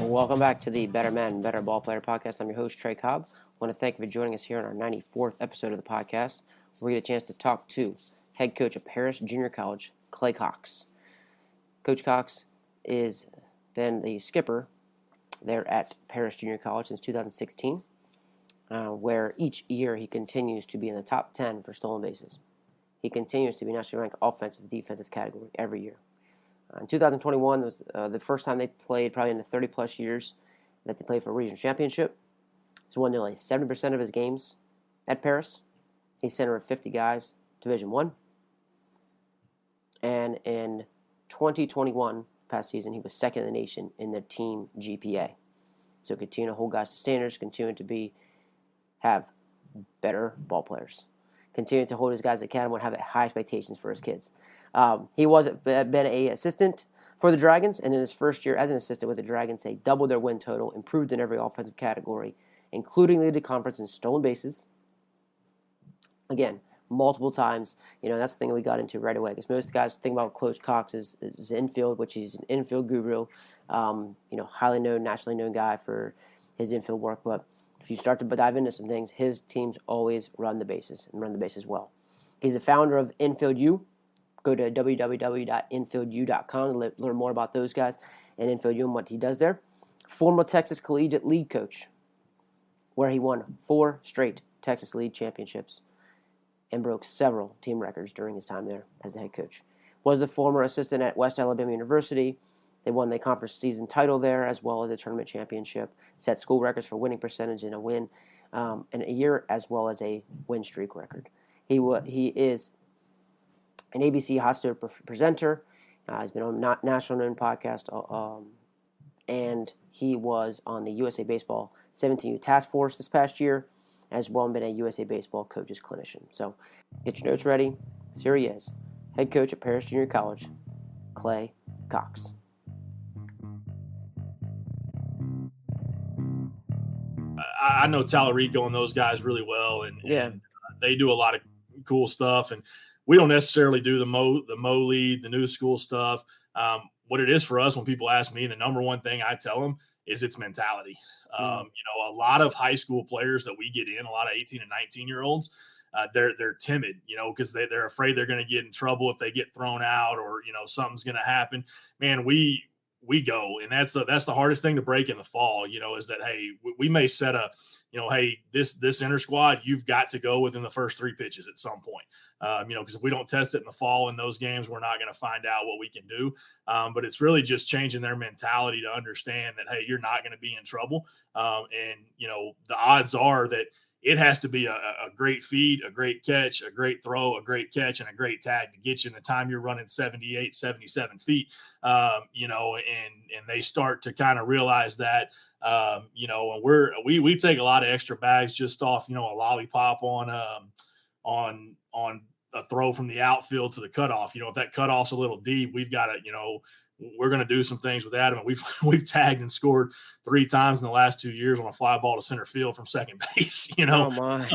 Welcome back to the Better Men, Better Ball Player podcast. I'm your host, Trey Cobb. I want to thank you for joining us here on our 94th episode of the podcast, where we get a chance to talk to head coach of Paris Junior College, Clay Cox. Coach Cox has been the skipper there at Paris Junior College since 2016, where each year he continues to be in the top 10 for stolen bases. He continues to be nationally ranked offensive, defensive category every year. In 2021 was the first time they played, probably in the 30-plus years that they played for a regional championship. He's won nearly 70% of his games at Paris. He's center of 50 guys, Division I. And in 2021, past season, he was second in the nation in the team GPA. So continue to hold guys to standards, continue to have better ball players. Continue to hold his guys accountable and have high expectations for his kids. He been an assistant for the Dragons, and in his first year as an assistant with the Dragons, they doubled their win total, improved in every offensive category, including leading the conference in stolen bases. Again, multiple times. That's the thing we got into right away, because most guys think about Coach Cox is infield, which he's an infield guru. Highly known, nationally known guy for his infield work. But if you start to dive into some things, his teams always run the bases and run the bases well. He's the founder of Infield U. Go to www.infieldu.com to learn more about those guys and Infield U and what he does there. Former Texas Collegiate League coach, where he won 4 straight Texas League championships and broke several team records during his time there as the head coach. Was the former assistant at West Alabama University. They won the conference season title there, as well as a tournament championship. Set school records for winning percentage in a win in a year, as well as a win streak record. He is an ABC Hotstove presenter. He's been on national known podcast, and he was on the USA Baseball 17U Task Force this past year, as well as been a USA Baseball coaches clinician. So get your notes ready. Here he is, head coach at Paris Junior College, Clay Cox. I know Tallarico and those guys really well, and they do a lot of cool stuff. And we don't necessarily do the Mo lead, the new school stuff. What it is for us, when people ask me, the number one thing I tell them is it's mentality. A lot of high school players that we get in, a lot of 18 and 19-year-olds, they're timid, because they're afraid they're going to get in trouble if they get thrown out, or something's going to happen. Man, we go, and that's the hardest thing to break in the fall. Is that, hey, we may set a, hey, this inter squad, you've got to go within the first 3 pitches at some point. Because if we don't test it in the fall in those games, we're not going to find out what we can do. But it's really just changing their mentality to understand that, hey, you're not going to be in trouble. And the odds are that it has to be a great feed, a great catch, a great throw, a great catch, and a great tag to get you in the time you're running 78, 77 feet. And they start to kind of realize that, and we take a lot of extra bags just off, a lollipop on a throw from the outfield to the cutoff. If that cutoff's a little deep, we've got to, we're going to do some things with that. I mean, we've tagged and scored 3 times in the last 2 years on a fly ball to center field from second base, Oh my.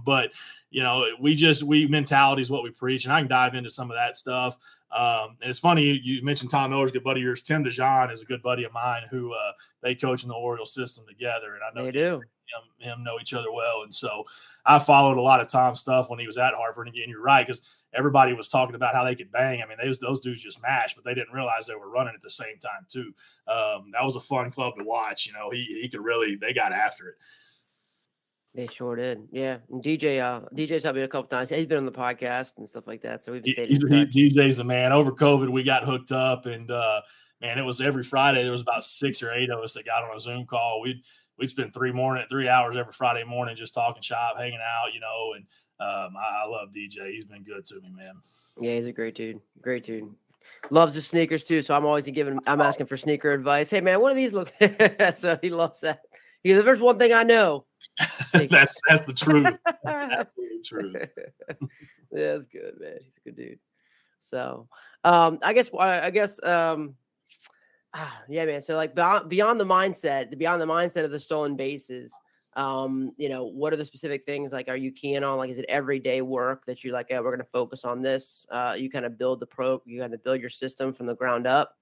But mentality is what we preach, and I can dive into some of that stuff. And it's funny, you mentioned Tom Miller's a good buddy of yours. Tim DeJean is a good buddy of mine who they coach in the Orioles system together. And I know they do. Him know each other well. And so I followed a lot of Tom's stuff when he was at Harvard. And you're right, because everybody was talking about how they could bang. I mean, those dudes just matched, but they didn't realize they were running at the same time too. That was a fun club to watch. He could really, they got after it. They sure did. Yeah. And DJ's helped me a couple times. He's been on the podcast and stuff like that. So we've stayed in touch. DJ's the man. Over COVID, we got hooked up, and man, it was every Friday. There was about 6 or 8 of us that got on a Zoom call. We'd spend 3 hours every Friday morning just talking shop, hanging out, and I love DJ. He's been good to me, man. Yeah, he's a great dude. Great dude. Loves the sneakers too. So I'm always I'm asking for sneaker advice. Hey man, what do these look? So he loves that. He goes, if there's one thing I know, that's the truth. Absolutely true. Yeah, that's good, man. He's a good dude. So I guess yeah, man. So like beyond the mindset of the stolen bases, what are the specific things, like, are you keying on? Like, is it everyday work that you're like, we're going to focus on this? You kind of build you kind of build your system from the ground up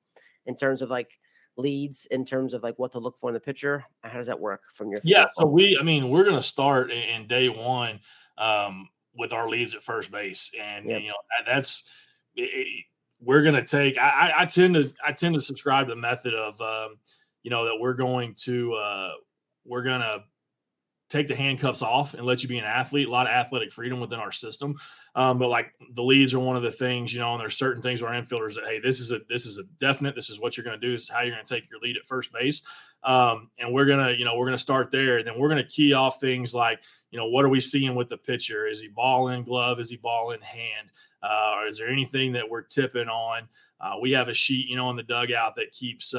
in terms of like leads in terms of like what to look for in the pitcher? How does that work from your Yeah, so folks? we're going to start in day one with our leads at first base, and Yep. that's we're going to take. I tend to subscribe to the method of that we're going to take the handcuffs off and let you be an athlete. A lot of athletic freedom within our system. But like the leads are one of the things, and there's certain things where our infielders that, hey, this is a definite, this is what you're going to do. This is how you're going to take your lead at first base. And we're going to start there. And then we're going to key off things like, what are we seeing with the pitcher? Is he ball in glove? Is he ball in hand? Or is there anything that we're tipping on? We have a sheet, in the dugout that keeps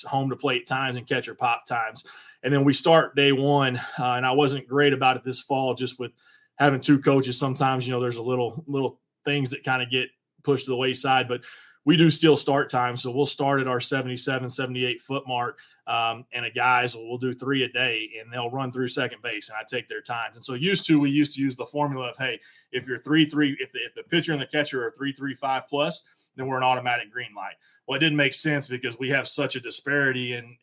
home to plate times and catcher pop times. And then we start day one, and I wasn't great about it this fall, just with having two coaches. Sometimes, there's a little things that kind of get pushed to the wayside, but we do still start time. So we'll start at our 77, 78 foot mark, and we'll do 3 a day, and they'll run through second base, and I take their times. And so we used to use the formula of, hey, if you're 3-3, if the pitcher and the catcher are 3-3-5 plus, then we're an automatic green light. Well, it didn't make sense because we have such a disparity in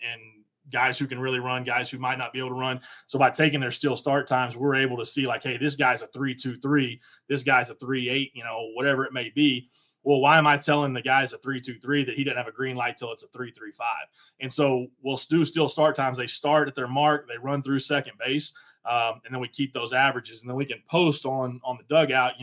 guys who can really run, guys who might not be able to run. So by taking their still start times, we're able to see like, hey, this guy's a 3-2-3, this guy's a 3-8, whatever it may be. Well, why am I telling the guys a 3-2-3 that he didn't have a green light till it's a 3-3-5? And so we'll do still start times. They start at their mark, they run through second base, and then we keep those averages, and then we can post on the dugout,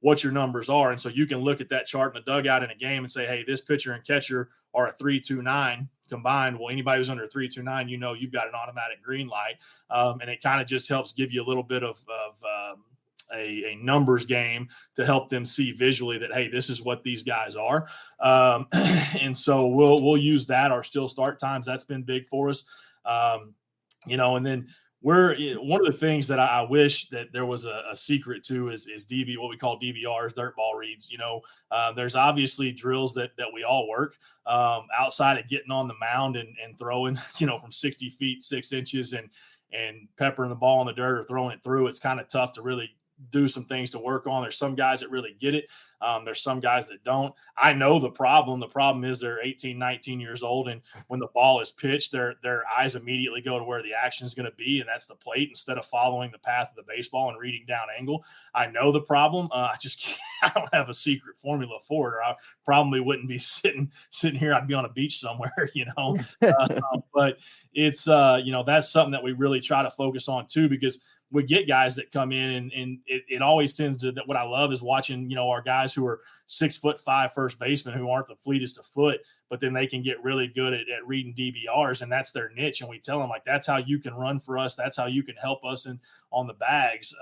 what your numbers are. And so you can look at that chart in the dugout in a game and say, hey, this pitcher and catcher are a 3-2-9 combined. Well, anybody who's under a 3-2-9, you've got an automatic green light. And it kind of just helps give you a little bit of a numbers game to help them see visually that, hey, this is what these guys are. And so we'll use that, our still start times. That's been big for us. And then one of the things that I wish that there was a secret to is what we call DBRs, dirt ball reads. There's obviously drills that we all work outside of getting on the mound and throwing, from 60 feet, 6 inches and peppering the ball in the dirt or throwing it through. It's kind of tough to really do some things to work on. There's some guys that really get it. There's some guys that don't. I know the problem. The problem is they're 18, 19 years old, and when the ball is pitched, their eyes immediately go to where the action is going to be, and that's the plate, instead of following the path of the baseball and reading down angle. I know the problem. I just can't, I don't have a secret formula for it, or I probably wouldn't be sitting here. I'd be on a beach somewhere, But it's that's something that we really try to focus on too, because we get guys that come in and it always tends to, that what I love is watching, our guys who are 6'5" first basemen who aren't the fleetest of foot, but then they can get really good at reading DBRs, and that's their niche. And we tell them, like, that's how you can run for us. That's how you can help us on the bags,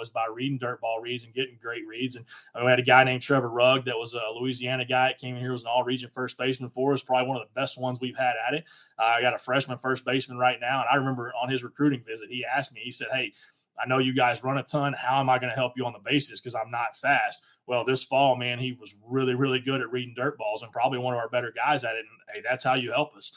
is by reading dirt ball reads and getting great reads. And we had a guy named Trevor Rugg that was a Louisiana guy that came in here, was an all-region first baseman for us, probably one of the best ones we've had at it. I got a freshman first baseman right now, and I remember on his recruiting visit, he asked me, he said, hey, I know you guys run a ton. How am I going to help you on the bases? Because I'm not fast. Well, this fall, man, he was really, really good at reading dirt balls and probably one of our better guys at it. And, hey, that's how you help us.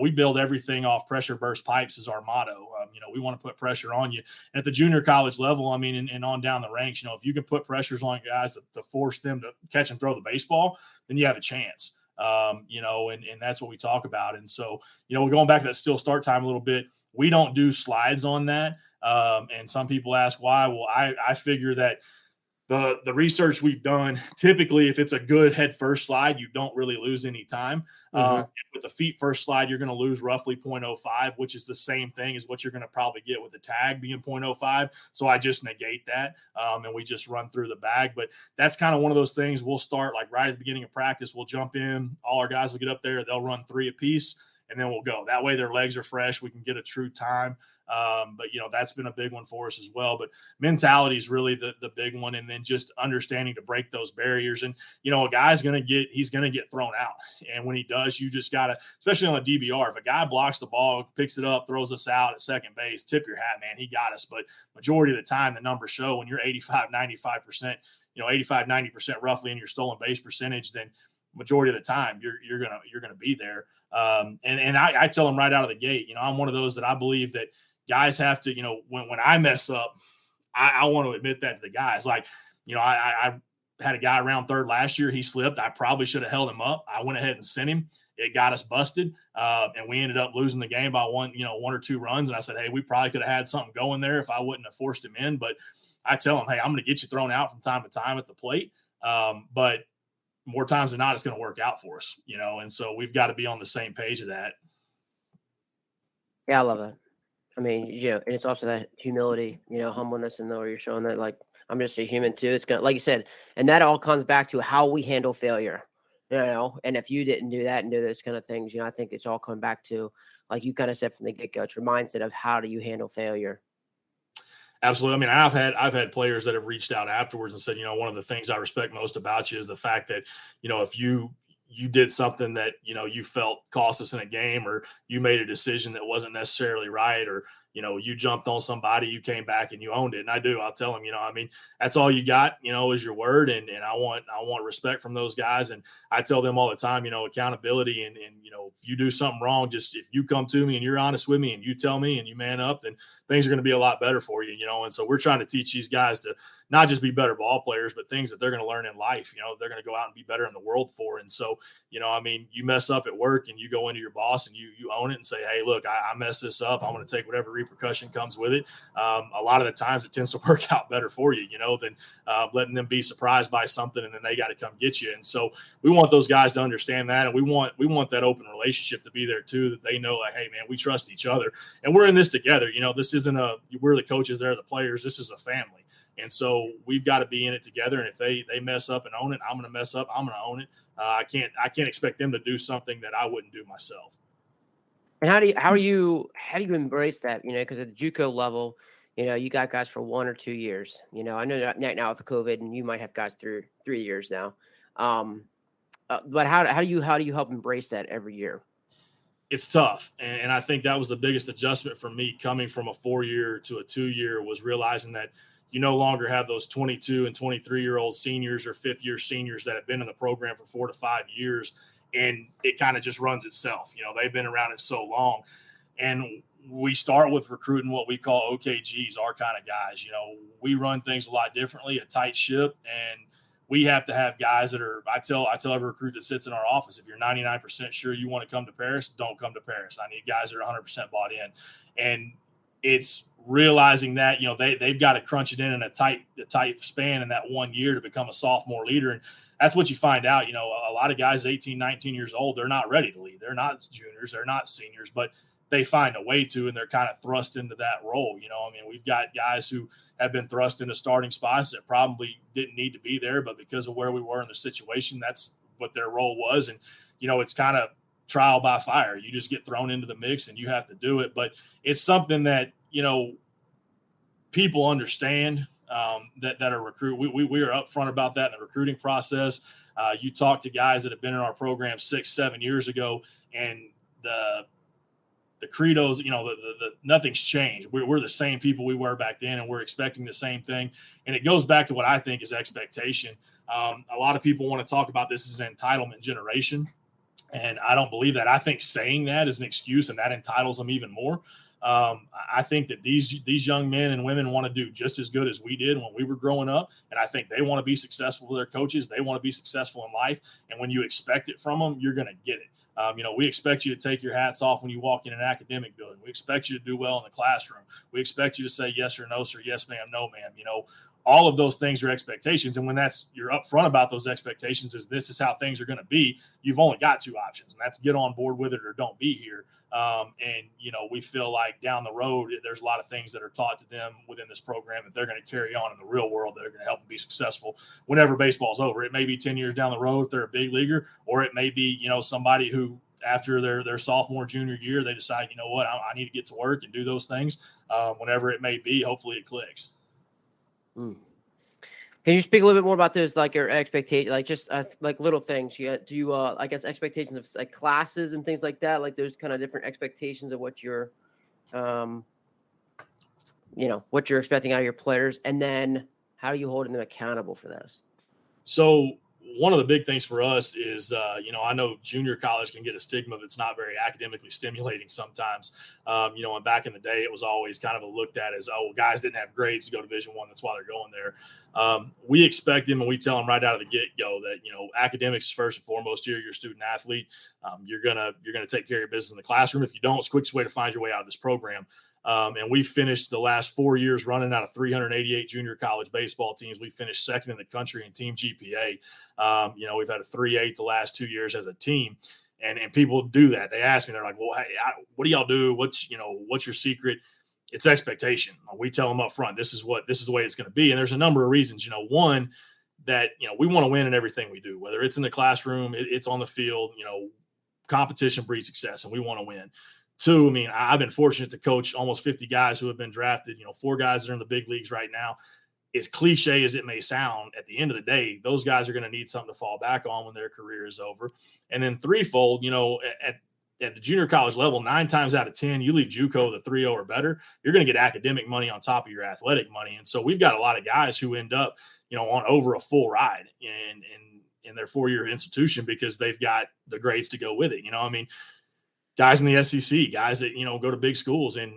We build everything off pressure burst pipes is our motto. We want to put pressure on you. And at the junior college level, and on down the ranks, if you can put pressures on guys to force them to catch and throw the baseball, then you have a chance. And that's what we talk about. And so, we're going back to that still start time a little bit. We don't do slides on that. And some people ask why. Well, I figure that the research we've done, typically, if it's a good head first slide, you don't really lose any time. With the feet first slide, you're going to lose roughly 0.05, which is the same thing as what you're going to probably get with the tag being 0.05. So I just negate that, and we just run through the bag. But that's kind of one of those things. We'll start like right at the beginning of practice. We'll jump in. All our guys will get up there. They'll run 3 apiece, and then we'll go. That way their legs are fresh. We can get a true time. But that's been a big one for us as well. But mentality is really the big one. And then just understanding to break those barriers. And, a guy's he's going to get thrown out. And when he does, you just got to, especially on a DBR, if a guy blocks the ball, picks it up, throws us out at second base, tip your hat, man, he got us. But majority of the time, the numbers show when you're 85, 95%, 85, 90% roughly in your stolen base percentage, then majority of the time you're going to be there. And I tell them right out of the gate, I'm one of those that I believe that guys have to, when I mess up, I want to admit that to the guys. Like, I had a guy around third last year. He slipped. I probably should have held him up. I went ahead and sent him. It got us busted, and we ended up losing the game by one or two runs. And I said, hey, we probably could have had something going there if I wouldn't have forced him in. But I tell him, hey, I'm going to get you thrown out from time to time at the plate. But more times than not, it's going to work out for us, and so we've got to be on the same page of that. Yeah, I love that. I mean, and it's also that humility, humbleness, and where you're showing that, like, I'm just a human too. It's gonna, like you said, and that all comes back to how we handle failure, and if you didn't do that and do those kind of things, I think it's all coming back to, like you kind of said from the get-go, it's your mindset of how do you handle failure. Absolutely. I mean, I've had players that have reached out afterwards and said, one of the things I respect most about you is the fact that, if you did something that, you felt cost us in a game, or you made a decision that wasn't necessarily right, or, you jumped on somebody, you came back and you owned it. And I'll tell them, that's all you got, is your word. And I want respect from those guys. And I tell them all the time, accountability and if you do something wrong, just if you come to me and you're honest with me and you tell me and you man up, then things are going to be a lot better for you, And so we're trying to teach these guys to not just be better ball players, but things that they're going to learn in life, they're going to go out and be better in the world for. And so, you mess up at work and you go into your boss and you own it and say, hey, look, I messed this up. I'm going to take whatever repercussion comes with it. A lot of the times it tends to work out better for you, than letting them be surprised by something and then they got to come get you. And so we want those guys to understand that. And we want that open relationship to be there too, that they know, like, hey man, we trust each other and we're in this together. This isn't we're the coaches, they're the players. This is a family. And so we've got to be in it together. And if they mess up and own it, I'm going to mess up. I'm going to own it. I can't expect them to do something that I wouldn't do myself. And how do you embrace that? Because at the JUCO level, you got guys for 1 or 2 years. I know that now with the COVID, and you might have guys through 3 years now. But how do you help embrace that every year? It's tough. And I think that was the biggest adjustment for me coming from a 4-year to a 2-year, was realizing that you no longer have those 22 and 23-year-old seniors or fifth-year seniors that have been in the program for 4 to 5 years, and it kind of just runs itself. They've been around it so long. And we start with recruiting what we call OKGs, our kind of guys. We run things a lot differently, a tight ship, and we have to have guys that are, I tell every recruit that sits in our office, if you're 99% sure you want to come to Paris, don't come to Paris. I need guys that are 100% bought in. And it's realizing that, they've got to crunch it in a tight span in that 1 year to become a sophomore leader. And that's what you find out. A lot of guys 18, 19 years old, they're not ready to lead. They're not juniors. They're not seniors, but they find a way to, and they're kind of thrust into that role. We've got guys who have been thrust into starting spots that probably didn't need to be there, but because of where we were in the situation, that's what their role was. And, it's kind of trial by fire. You just get thrown into the mix and you have to do it. But it's something that, people understand that are recruit. We are upfront about that in the recruiting process. You talk to guys that have been in our program 6-7 years ago, and the credos, the nothing's changed. We're the same people we were back then, and we're expecting the same thing. And it goes back to what I think is expectation. A lot of people want to talk about this as an entitlement generation, and I don't believe that. I think saying that is an excuse, and that entitles them even more. I think that these young men and women want to do just as good as we did when we were growing up. And I think they want to be successful with their coaches. They want to be successful in life. And when you expect it from them, you're going to get it. We expect you to take your hats off when you walk in an academic building. We expect you to do well in the classroom. We expect you to say yes or no, sir, yes, ma'am, no, ma'am. All of those things are expectations. And when you're upfront about those expectations, is this is how things are going to be, you've only got 2 options, and that's get on board with it or don't be here. We feel like down the road, there's a lot of things that are taught to them within this program that they're going to carry on in the real world that are going to help them be successful whenever baseball's over. It may be 10 years down the road if they're a big leaguer, or it may be, somebody who after their sophomore, junior year, they decide, I need to get to work and do those things. Whenever it may be, hopefully it clicks. Can you speak a little bit more about those, like your expectation, like just like little things? Do you I guess expectations of like classes and things like that, like those kind of different expectations of what you're, what you're expecting out of your players, and then how are you holding them accountable for those? So one of the big things for us is, I know junior college can get a stigma that's not very academically stimulating sometimes. And back in the day, it was always kind of looked at as, oh, well, guys didn't have grades to go to Division I. That's why they're going there. We expect them, and we tell them right out of the get-go that, academics is first and foremost here. You're a student athlete. You're gonna take care of your business in the classroom. If you don't, it's the quickest way to find your way out of this program. And we finished the last 4 years running out of 388 junior college baseball teams. We finished second in the country in team GPA. We've had a 3.8 the last 2 years as a team. And people do that. They ask me, they're like, well, hey, what do y'all do? What's your secret? It's expectation. We tell them up front, this is the way it's going to be. And there's a number of reasons. One, that, we want to win in everything we do, whether it's in the classroom, it's on the field, competition breeds success, and we want to win. Two, I've been fortunate to coach almost 50 guys who have been drafted, 4 guys that are in the big leagues right now. As cliche as it may sound, at the end of the day, those guys are going to need something to fall back on when their career is over. And then threefold, at the junior college level, 9 times out of 10, you leave JUCO the 3.0 or better, you're going to get academic money on top of your athletic money. And so we've got a lot of guys who end up, on over a full ride in their 4-year institution because they've got the grades to go with it. Guys in the SEC, guys that, go to big schools and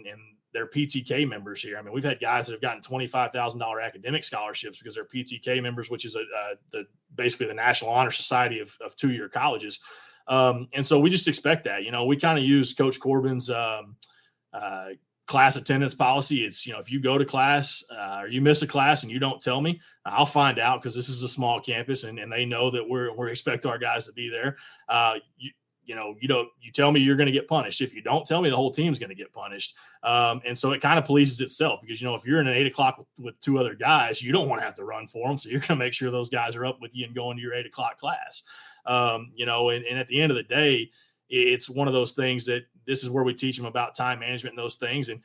they're PTK members here. We've had guys that have gotten $25,000 academic scholarships because they're PTK members, which is basically the National Honor Society of 2-year colleges. And so we just expect that, we kind of use Coach Corbin's class attendance policy. It's, if you go to class or you miss a class and you don't tell me, I'll find out because this is a small campus and they know that we're expect our guys to be there. You tell me you're going to get punished. If you don't tell me, the whole team's going to get punished. And so it kind of polices itself because, if you're in an 8 o'clock with 2 other guys, you don't want to have to run for them. So you're going to make sure those guys are up with you and going to your 8 o'clock class. And at the end of the day, it's one of those things that this is where we teach them about time management and those things. And,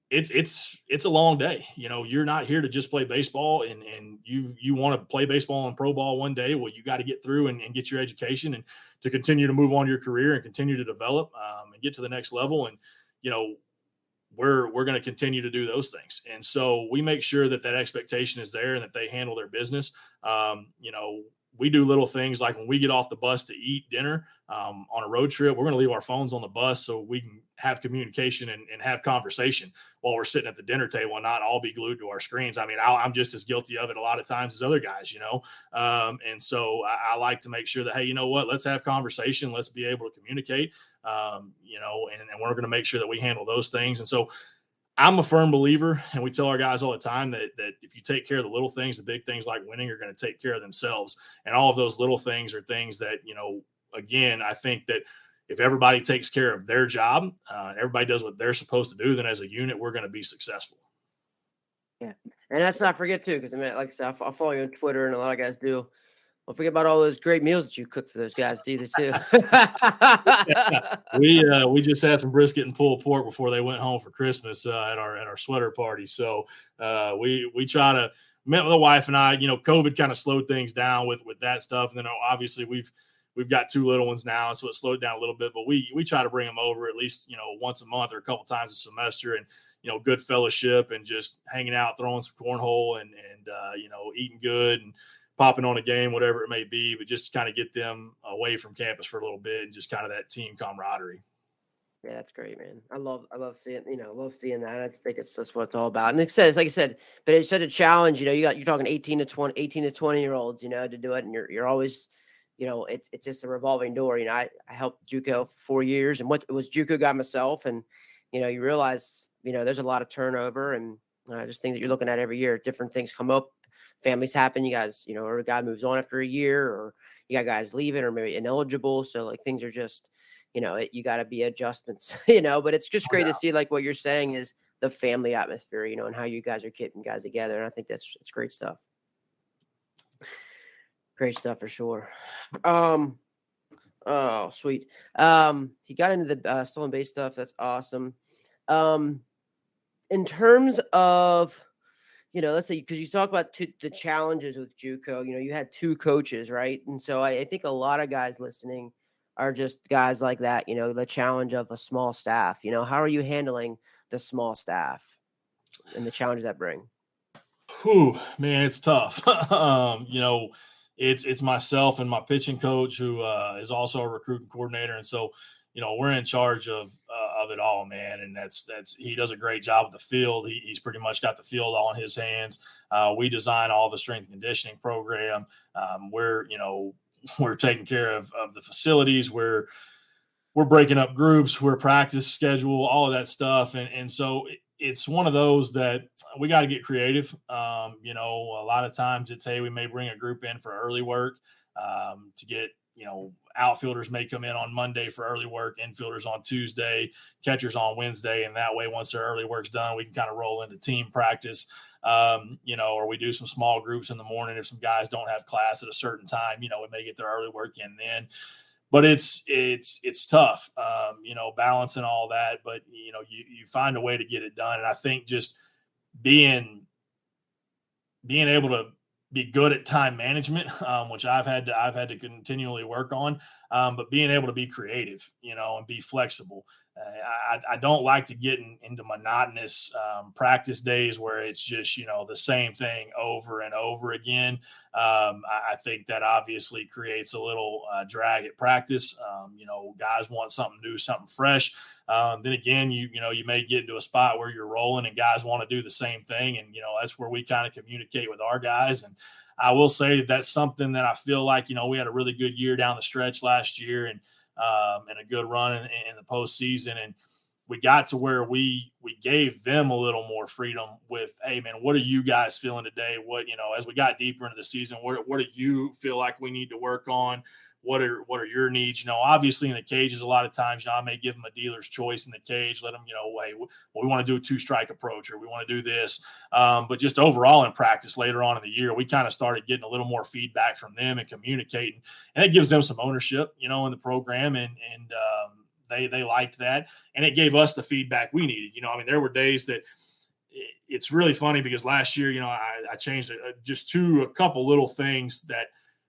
it's a long day. You're not here to just play baseball and you want to play baseball and pro ball one day. Well, you got to get through and get your education and to continue to move on your career and continue to develop and get to the next level. And, we're going to continue to do those things. And so we make sure that expectation is there and that they handle their business. We do little things like when we get off the bus to eat dinner on a road trip, we're going to leave our phones on the bus so we can have communication and have conversation while we're sitting at the dinner table and not all be glued to our screens. I'm just as guilty of it a lot of times as other guys, and so I like to make sure that, hey, you know what, let's have conversation. Let's be able to communicate, and we're going to make sure that we handle those things. And so I'm a firm believer, and we tell our guys all the time that if you take care of the little things, the big things like winning are going to take care of themselves. And all of those little things are things that, again, I think that if everybody takes care of their job, everybody does what they're supposed to do, then as a unit, we're going to be successful. Yeah. And let's not forget, too, because, like I said, I'll follow you on Twitter, and a lot of guys do. Don't forget about all those great meals that you cook for those guys either, too. We just had some brisket and pulled pork before they went home for Christmas at our sweater party. So we try to met with the wife and I. COVID kind of slowed things down with that stuff, and then obviously we've got 2 little ones now, and so it slowed down a little bit. But we try to bring them over at least once a month or a couple times a semester, and good fellowship and just hanging out, throwing some cornhole and eating good and popping on a game, whatever it may be, but just to kind of get them away from campus for a little bit and just kind of that team camaraderie. Yeah, that's great, man. I love seeing, love seeing that. I think that's what it's all about. And it says, like I said, but it's such a challenge, you're talking 18 to 20 year olds, to do it. And you're always, it's just a revolving door. I helped JUCO for 4 years, and it was JUCO guy myself. And, you realize, there's a lot of turnover, and I just think that you're looking at every year, different things come up. Families happen, you guys, or a guy moves on after a year, or you got guys leaving or maybe ineligible. So like things are just, you got to be adjustments, but it's just great to see, like what you're saying is the family atmosphere, and how you guys are keeping guys together. And I think it's great stuff. Great stuff for sure. Oh, sweet. He got into the stolen base stuff. That's awesome. In terms of, let's say, because you talk about the challenges with JUCO, you had 2 coaches, right? And so I think a lot of guys listening are just guys like that, the challenge of a small staff. How are you handling the small staff and the challenges that bring? Whew, man, it's tough. It's myself and my pitching coach who is also a recruiting coordinator, and so we're in charge of it all, man. And that's he does a great job of the field. He's pretty much got the field all in his hands. We design all the strength and conditioning program. We're taking care of the facilities. We're breaking up groups, we're practice schedule, all of that stuff. And so it's one of those that we got to get creative. A lot of times it's, hey, we may bring a group in for early work to get, outfielders may come in on Monday for early work, infielders on Tuesday, catchers on Wednesday. And that way, once their early work's done, we can kind of roll into team practice. Or we do some small groups in the morning. If some guys don't have class at a certain time, we may get their early work in then. But it's tough, balancing all that. But you find a way to get it done, and I think just being able to be good at time management, which I've had to continually work on, but being able to be creative, and be flexible. I don't like to get into monotonous practice days where it's just, the same thing over and over again. I think that obviously creates a little drag at practice. Guys want something new, something fresh. Then again, you may get into a spot where you're rolling and guys want to do the same thing. And, that's where we kind of communicate with our guys. And I will say that's something that I feel like, we had a really good year down the stretch last year and a good run in the postseason. And we got to where we gave them a little more freedom with, hey, man, what are you guys feeling today? What, as we got deeper into the season, what do you feel like we need to work on? What are your needs? Obviously in the cages, a lot of times, I may give them a dealer's choice in the cage, let them, hey, we want to do a 2-strike approach, or we want to do this. But just overall in practice later on in the year, we kind of started getting a little more feedback from them and communicating, and it gives them some ownership, in the program. And they liked that. And it gave us the feedback we needed. There were days that it's really funny because last year, I changed just a couple little things that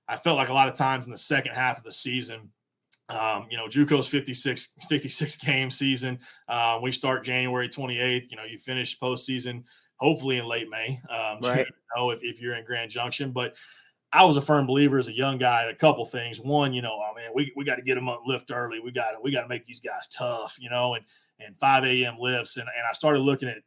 I felt like a lot of times in the second half of the season, JUCO's 56 game season. We start January 28th. You finish postseason hopefully in late May. Right. If you're in Grand Junction. But I was a firm believer as a young guy in a couple things. One, we got to get them up lift early. We got to make these guys tough, and 5 a.m. lifts. And I started looking at,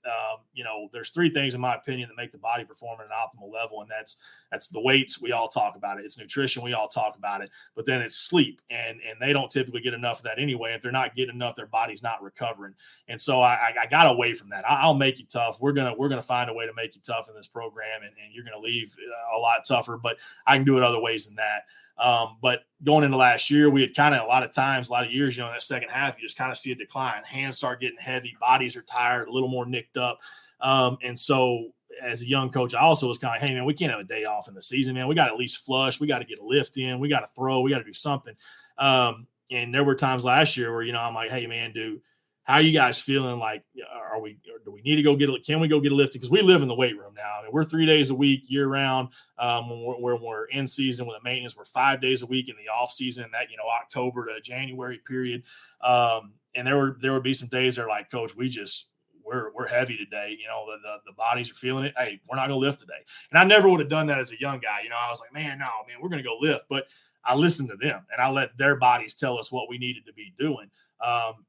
there's 3 things in my opinion that make the body perform at an optimal level. And that's the weights. We all talk about it. It's nutrition. We all talk about it, but then it's sleep. And they don't typically get enough of that anyway. If they're not getting enough, their body's not recovering. And so I got away from that. I'll make you tough. We're going to find a way to make you tough in this program, and you're going to leave a lot tougher, but I can do it other ways than that. But going into last year, we had kind of a lot of years, in that second half, you just kind of see a decline. Hands start getting heavy, bodies are tired, a little more nicked up. And so as a young coach, I also was kind of, hey, man, we can't have a day off in the season, man. We got to at least flush. We got to get a lift in. We got to throw. We got to do something. And there were times last year where, I'm like, hey, man, how are you guys feeling? Like, do we need to go can we go get a lift? Because we live in the weight room now. We're 3 days a week year round. When we're in season with the maintenance, we're 5 days a week in the off season, that, October to January period. And there would be some days that are like, Coach, we're heavy today. The bodies are feeling it. Hey, we're not going to lift today. And I never would have done that as a young guy. I was like, man, we're going to go lift. But I listened to them and I let their bodies tell us what we needed to be doing.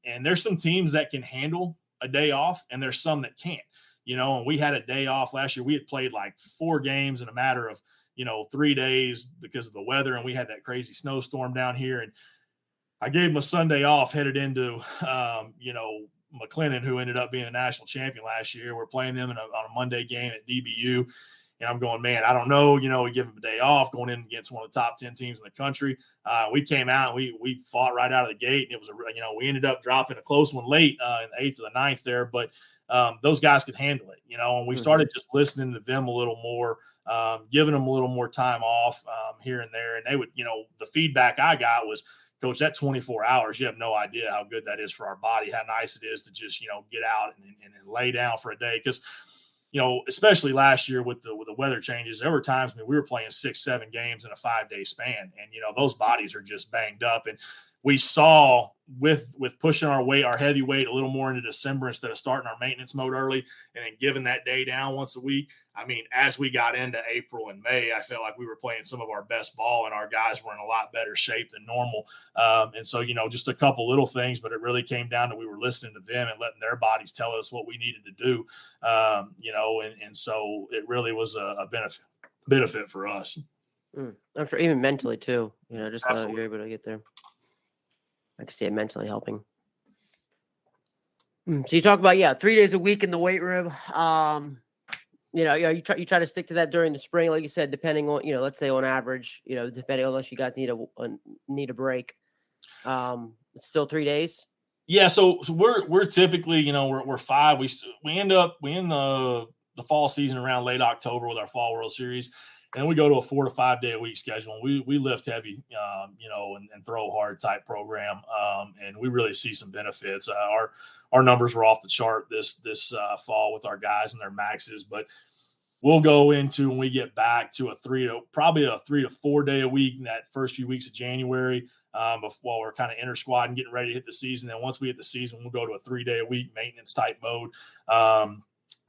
And there's some teams that can handle a day off, and there's some that can't, and we had a day off last year. We had played like 4 games in a matter of, 3 days because of the weather. And we had that crazy snowstorm down here. And I gave them a Sunday off, headed into, McLennan, who ended up being the national champion last year. We're playing them on a Monday game at DBU. And I'm going, man, I don't know. We give them a day off going in against one of the top 10 teams in the country. We came out and we fought right out of the gate. And it was, we ended up dropping a close one late in the 8th or the 9th there. But those guys could handle it, and we started just listening to them a little more, giving them a little more time off here and there. And they would, the feedback I got was, Coach, that 24 hours, you have no idea how good that is for our body, how nice it is to just, get out and lay down for a day. Because, especially last year with the weather changes, there were times when we were playing 6-7 games in a 5-day span. And, those bodies are just banged up. And we saw with pushing our heavy weight a little more into December instead of starting our maintenance mode early and then giving that day down once a week. I mean, as we got into April and May, I felt like we were playing some of our best ball and our guys were in a lot better shape than normal. And so, just a couple little things, but it really came down to we were listening to them and letting their bodies tell us what we needed to do. And so it really was a benefit for us. I'm sure even mentally too, just that you're able to get there. I can see it mentally helping. So you talk about 3 days a week in the weight room. You try to stick to that during the spring, like you said, depending on let's say on average, depending unless you guys need a break. It's still 3 days. Yeah, so we're typically we're 5. We end the fall season around late October with our Fall World Series. And we go to a 4 to 5 day a week schedule. And we lift heavy, and throw hard type program. And we really see some benefits. Our numbers were off the chart this fall with our guys and their maxes, but we'll go into when we get back to probably a 3 to 4 day a week in that first few weeks of January. While we're kind of inter squad and getting ready to hit the season. Then once we hit the season, we'll go to a 3 day a week maintenance type mode.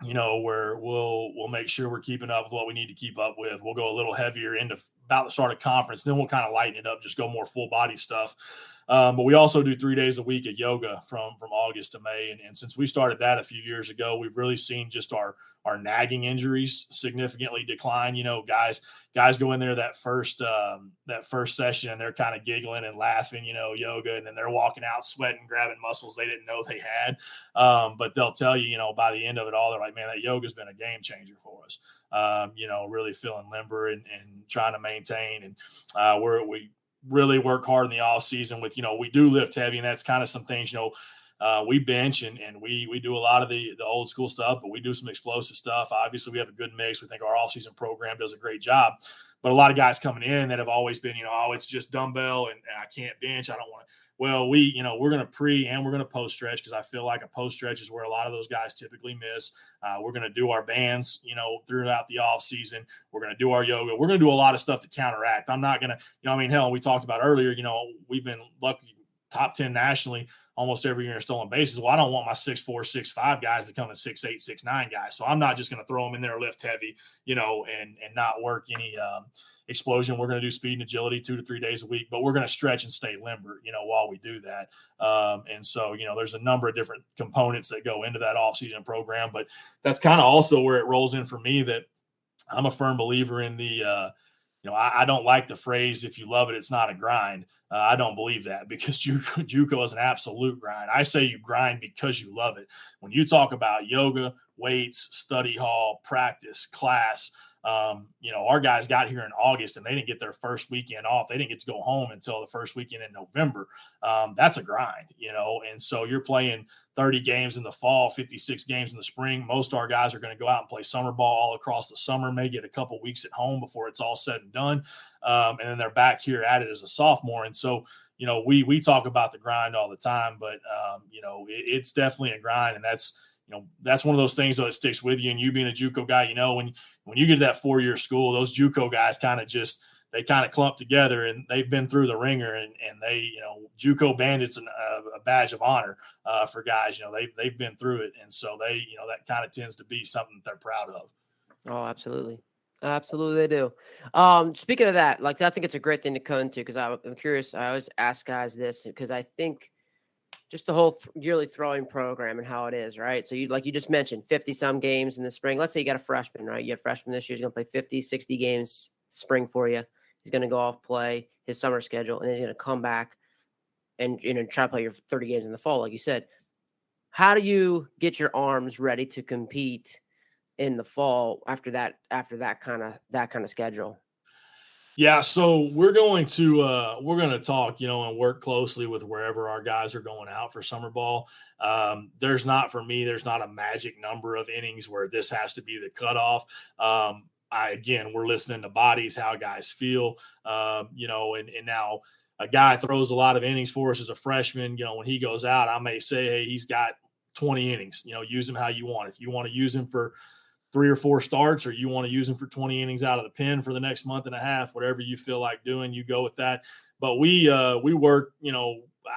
Where we'll make sure we're keeping up with what we need to keep up with. We'll go a little heavier into about the start of conference. Then we'll kind of lighten it up, just go more full body stuff. But we also do 3 days a week of yoga from August to May. And since we started that a few years ago, we've really seen just our nagging injuries significantly decline. Guys go in there that first session and they're kind of giggling and laughing, yoga, and then they're walking out sweating, grabbing muscles they didn't know they had. But they'll tell you, by the end of it all, they're like, man, that yoga's been a game changer for us. Really feeling limber and trying to maintain. And we really work hard in the off season with, we do lift heavy, and that's kind of some things, we bench and we do a lot of the old school stuff, but we do some explosive stuff. Obviously we have a good mix. We think our off season program does a great job, but a lot of guys coming in that have always been, it's just dumbbell and I can't bench. I don't want to. Well, we're going to pre and we're going to post stretch because I feel like a post stretch is where a lot of those guys typically miss. We're going to do our bands, throughout the off season. We're going to do our yoga. We're going to do a lot of stuff to counteract. I'm not going to, hell, we talked about earlier, we've been lucky, top 10 nationally almost every year in stolen bases. Well, I don't want my 6'4", 6'5" guys becoming 6'8", 6'9" guys. So I'm not just going to throw them in there, lift heavy, and not work any explosion. We're going to do speed and agility 2 to 3 days a week, but we're going to stretch and stay limber, while we do that. And so, there's a number of different components that go into that off-season program, but that's kind of also where it rolls in for me that I'm a firm believer in the I don't like the phrase, if you love it, it's not a grind. I don't believe that because JUCO is an absolute grind. I say you grind because you love it. When you talk about yoga, weights, study hall, practice, class, our guys got here in August and they didn't get their first weekend off. They didn't get to go home until the first weekend in November. That's a grind, and so you're playing 30 games in the fall, 56 games in the spring. Most of our guys are going to go out and play summer ball all across the summer, may get a couple weeks at home before it's all said and done. And then they're back here at it as a sophomore. And so, we talk about the grind all the time, but, it's definitely a grind. And that's one of those things that sticks with you. And you being a JUCO guy, when you get to that 4-year school, those JUCO guys kind of clump together and they've been through the ringer and they, JUCO bandits a badge of honor for guys, they've been through it. And so they, that kind of tends to be something that they're proud of. Oh, absolutely. Absolutely, they do. Speaking of that, I think it's a great thing to come into because I'm curious. I always ask guys this because I think just the whole yearly throwing program and how it is, right? So you just mentioned 50 some games in the spring. Let's say you got a freshman, right? You have a freshman this year. He's going to play 50, 60 games spring for you. He's going to go off, play his summer schedule, and then he's going to come back and try to play your 30 games in the fall, like you said. How do you get your arms ready to compete in the fall after that kind of schedule? Yeah, so we're going to talk, and work closely with wherever our guys are going out for summer ball. There's not a magic number of innings where this has to be the cutoff. We're listening to bodies, how guys feel, and now a guy throws a lot of innings for us as a freshman. When he goes out, I may say, hey, he's got 20 innings. Use him how you want. If you want to use him for 3 or 4 starts, or you want to use him for 20 innings out of the pen for the next month and a half, whatever you feel like doing, you go with that. But we work,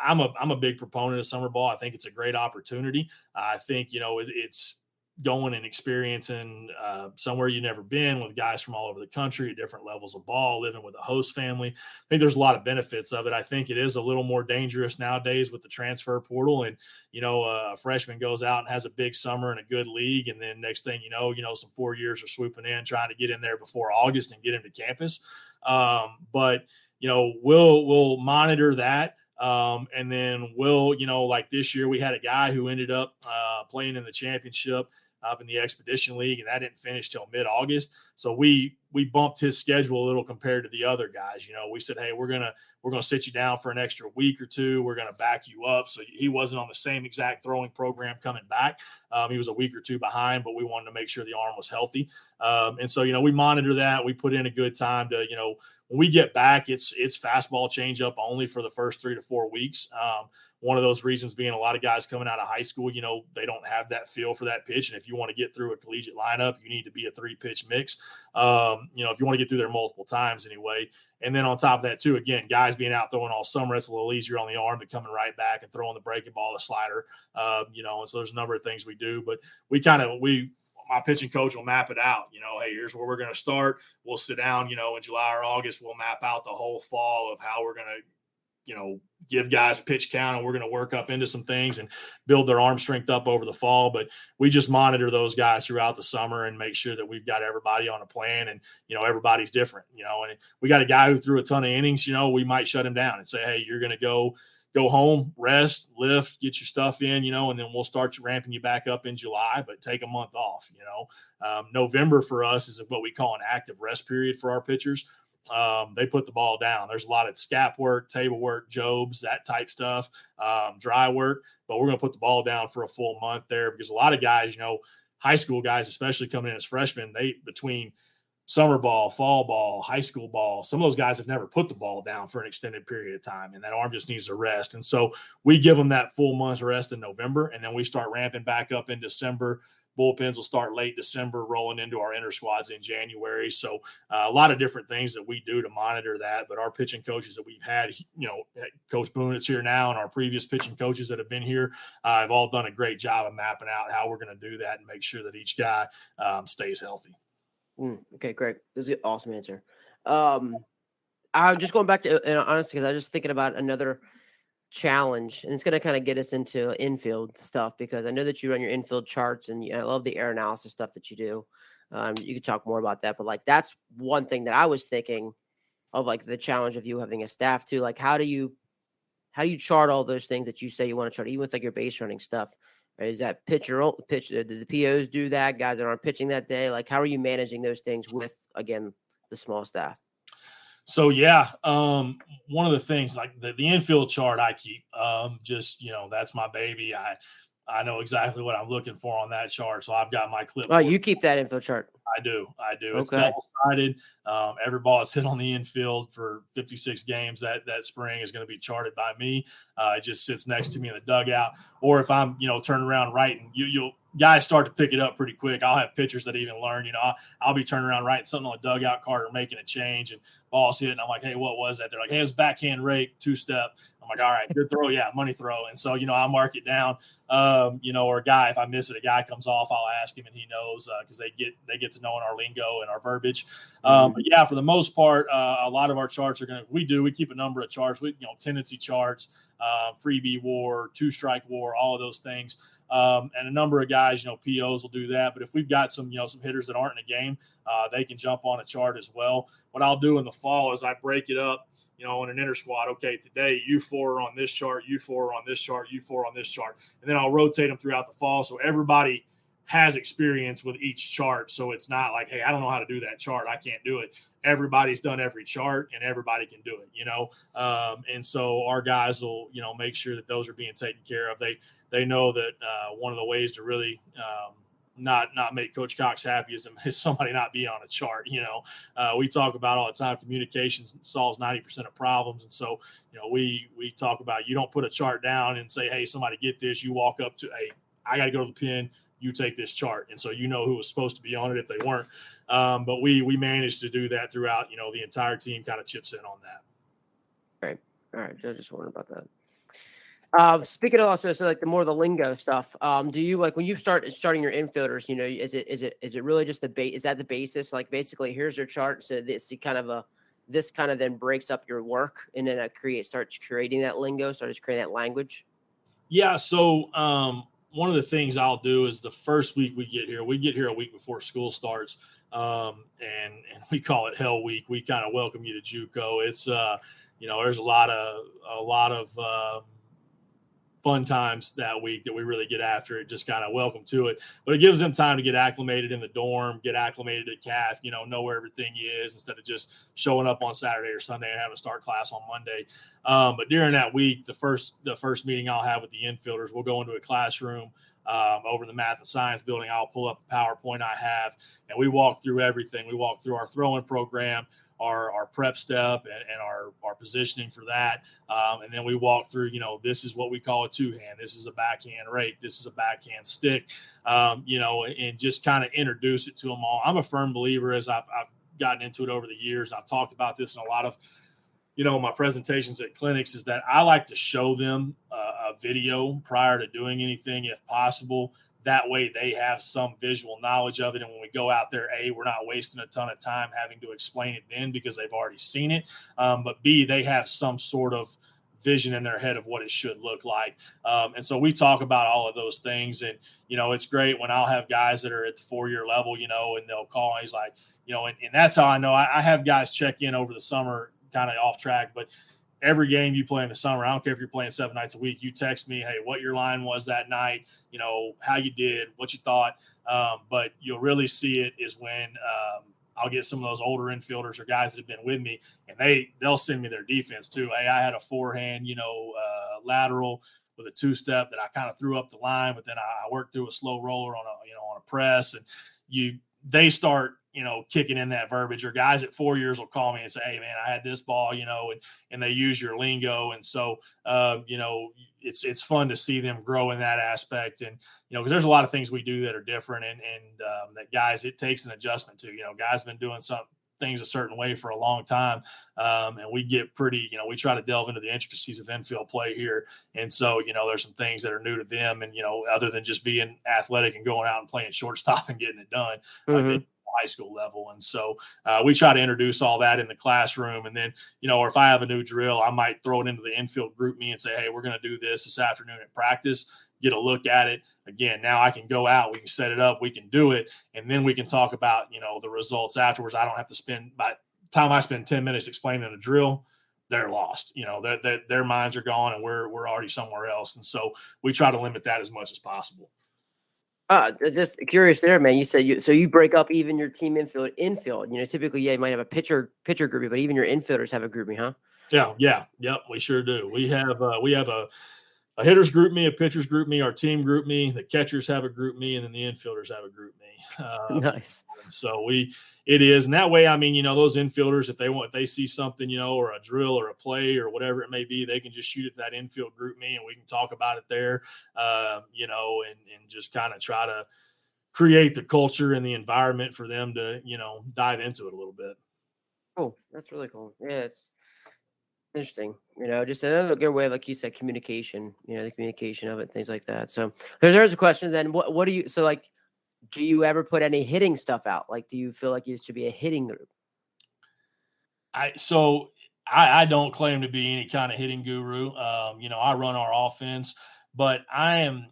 I'm a big proponent of summer ball. I think it's a great opportunity. I think, it's going and experiencing somewhere you've never been with guys from all over the country at different levels of ball, living with a host family. I think there's a lot of benefits of it. I think it is a little more dangerous nowadays with the transfer portal. And, a freshman goes out and has a big summer in a good league. And then next thing you know, some 4 years are swooping in, trying to get in there before August and get into campus. But we'll monitor that. And then like this year, we had a guy who ended up playing in the championship up in the Expedition League, and that didn't finish till mid-August. So we bumped his schedule a little compared to the other guys. We said, hey, we're gonna sit you down for an extra week or two. We're gonna back you up. So he wasn't on the same exact throwing program coming back. He was a week or two behind, but we wanted to make sure the arm was healthy. And so we monitor that. We put in a good time to when we get back, it's fastball changeup only for the first 3 to 4 weeks. One of those reasons being a lot of guys coming out of high school, they don't have that feel for that pitch. And if you want to get through a collegiate lineup, you need to be a 3-pitch mix. If you want to get through there multiple times anyway. And then on top of that too, again, guys being out throwing all summer, it's a little easier on the arm than coming right back and throwing the breaking ball, the slider, and so there's a number of things we do, but my pitching coach will map it out. Hey, here's where we're going to start. We'll sit down, in July or August, we'll map out the whole fall of how we're going to, give guys pitch count, and we're going to work up into some things and build their arm strength up over the fall. But we just monitor those guys throughout the summer and make sure that we've got everybody on a plan, and, everybody's different, and we got a guy who threw a ton of innings, we might shut him down and say, hey, you're going to go home, rest, lift, get your stuff in, and then we'll start ramping you back up in July, but take a month off. November for us is what we call an active rest period for our pitchers. They put the ball down. There's a lot of scap work, table work, jobs, that type stuff, dry work, but we're going to put the ball down for a full month there, because a lot of guys, high school guys, especially coming in as freshmen, between summer ball, fall ball, high school ball, some of those guys have never put the ball down for an extended period of time, and that arm just needs to rest. And so we give them that full month's rest in November, and then we start ramping back up in December. Bullpens will start late December, rolling into our inter squads in January. So a lot of different things that we do to monitor that. But our pitching coaches that we've had, Coach Boone is here now, and our previous pitching coaches that have been here have all done a great job of mapping out how we're going to do that and make sure that each guy stays healthy. Okay, great. This is an awesome answer. I'm just going back to, honestly, because I was just thinking about another challenge, and it's going to kind of get us into infield stuff, because I know that you run your infield charts, and I love the air analysis stuff that you do. You could talk more about that, but that's one thing that I was thinking of, the challenge of you having a staff too. How do you chart all those things that you say you want to chart, even with your base running stuff? Right? Is that pitch? Did the POs do that? Guys that aren't pitching that day? How are you managing those things with, again, the small staff? So, one of the things, the infield chart I keep, that's my baby. I know exactly what I'm looking for on that chart. So I've got my clipboard. Oh, you keep that infield chart? I do. Okay. It's double-sided. Every ball is hit on the infield for 56 games that spring is going to be charted by me. It just sits next to me in the dugout. Or if I'm, turning around writing, you'll guys start to pick it up pretty quick. I'll have pitchers that even learn, I'll be turning around writing something on the dugout card or making a change, and ball's hit, and I'm like, hey, what was that? They're like, hey, it's backhand rake, 2-step. I'm like, all right, good throw. Yeah, money throw. And so, I mark it down, or a guy, if I miss it, a guy comes off, I'll ask him and he knows, because they get to knowing our lingo and our verbiage. But yeah, for the most part, a lot of our charts we keep a number of charts. Tendency charts, freebie war, 2-strike war, all of those things. And a number of guys, POs will do that. But if we've got some hitters that aren't in the game, they can jump on a chart as well. What I'll do in the fall is I break it up, in an inter squad. Okay, today you 4 are on this chart, you 4 are on this chart, you 4 on this chart. And then I'll rotate them throughout the fall, so everybody has experience with each chart. So it's not like, hey, I don't know how to do that chart, I can't do it. Everybody's done every chart, and everybody can do it, and so our guys will, make sure that those are being taken care of. They know that one of the ways to really not make Coach Cox happy is somebody not be on a chart. We talk about all the time, communication solves 90% of problems. And so, we talk about, you don't put a chart down and say, hey, somebody get this. You walk up to, hey, I got to go to the pen. you take this chart. And so you know who was supposed to be on it if they weren't. But we managed to do that throughout, the entire team kind of chips in on that. All right. Just wondering about that. Speaking of also, so like the more the lingo stuff, do you like when you starting your infielders, is it really just is that the basis? Like basically here's your chart. So this kind of then breaks up your work and then starts creating that lingo, starts creating that language. Yeah. So, one of the things I'll do is the first week we get here a week before school starts. And we call it Hell Week. We kind of welcome you to JUCO. It's, there's a lot of fun times that week that we really get after it, just kind of welcome to it. But it gives them time to get acclimated in the dorm, get acclimated at CAF, know where everything is instead of just showing up on Saturday or Sunday and having to start class on Monday. But during that week, the first meeting I'll have with the infielders, we'll go into a classroom over in the math and science building. I'll pull up a PowerPoint I have, and we walk through everything. We walk through our throwing program, our prep step and our positioning for that. And then we walk through, this is what we call a two-hand. This is a backhand rake. This is a backhand stick, and just kind of introduce it to them all. I'm a firm believer, as I've gotten into it over the years, and I've talked about this in a lot of, my presentations at clinics, is that I like to show them a video prior to doing anything if possible. That way they have some visual knowledge of it. And when we go out there, A, we're not wasting a ton of time having to explain it then because they've already seen it. But B, they have some sort of vision in their head of what it should look like. And so we talk about all of those things. And, it's great when I'll have guys that are at the 4-year level, and they'll call and he's like, and that's how I know I have guys check in over the summer, kind of off track, but every game you play in the summer, I don't care if you're playing 7 nights a week, you text me, hey, what your line was that night, how you did, what you thought. But you'll really see it is when I'll get some of those older infielders or guys that have been with me, and they'll send me their defense too. Hey, I had a forehand, lateral with a two-step that I kind of threw up the line, but then I worked through a slow roller on a press, and they start kicking in that verbiage. Or guys at 4 years will call me and say, hey man, I had this ball, and they use your lingo. And so, it's fun to see them grow in that aspect. And, cause there's a lot of things we do that are different and that guys, it takes an adjustment to, guys have been doing some things a certain way for a long time. And we get pretty, we try to delve into the intricacies of infield play here. And so, there's some things that are new to them and, other than just being athletic and going out and playing shortstop and getting it done. Mm-hmm. High school level. And so we try to introduce all that in the classroom. And then, or if I have a new drill, I might throw it into the infield group me and say, hey, we're going to do this afternoon at practice, get a look at it. Again, now I can go out, we can set it up, we can do it. And then we can talk about, the results afterwards. I don't have to by the time I spend 10 minutes explaining a drill, they're lost, their minds are gone and we're already somewhere else. And so we try to limit that as much as possible. Just curious there, man. You said you break up even your team infield. Typically, you might have a pitcher groupie, but even your infielders have a groupie, huh? Yeah, yep, we sure do. We have a hitters group me, a pitchers group me, our team group me, the catchers have a group me, and then the infielders have a group me. Nice. So it is, and that way, those infielders, if they see something, or a drill or a play or whatever it may be, they can just shoot at that infield group me, and we can talk about it there, and just kind of try to create the culture and the environment for them to, dive into it a little bit. Cool. That's really cool. Yeah, it's interesting. Just another good way, like you said, communication. The communication of it, things like that. So there's a question. Then what do you? So like. Do you ever put any hitting stuff out? Like, do you feel like it should be a hitting group? I don't claim to be any kind of hitting guru. I run our offense, but I'm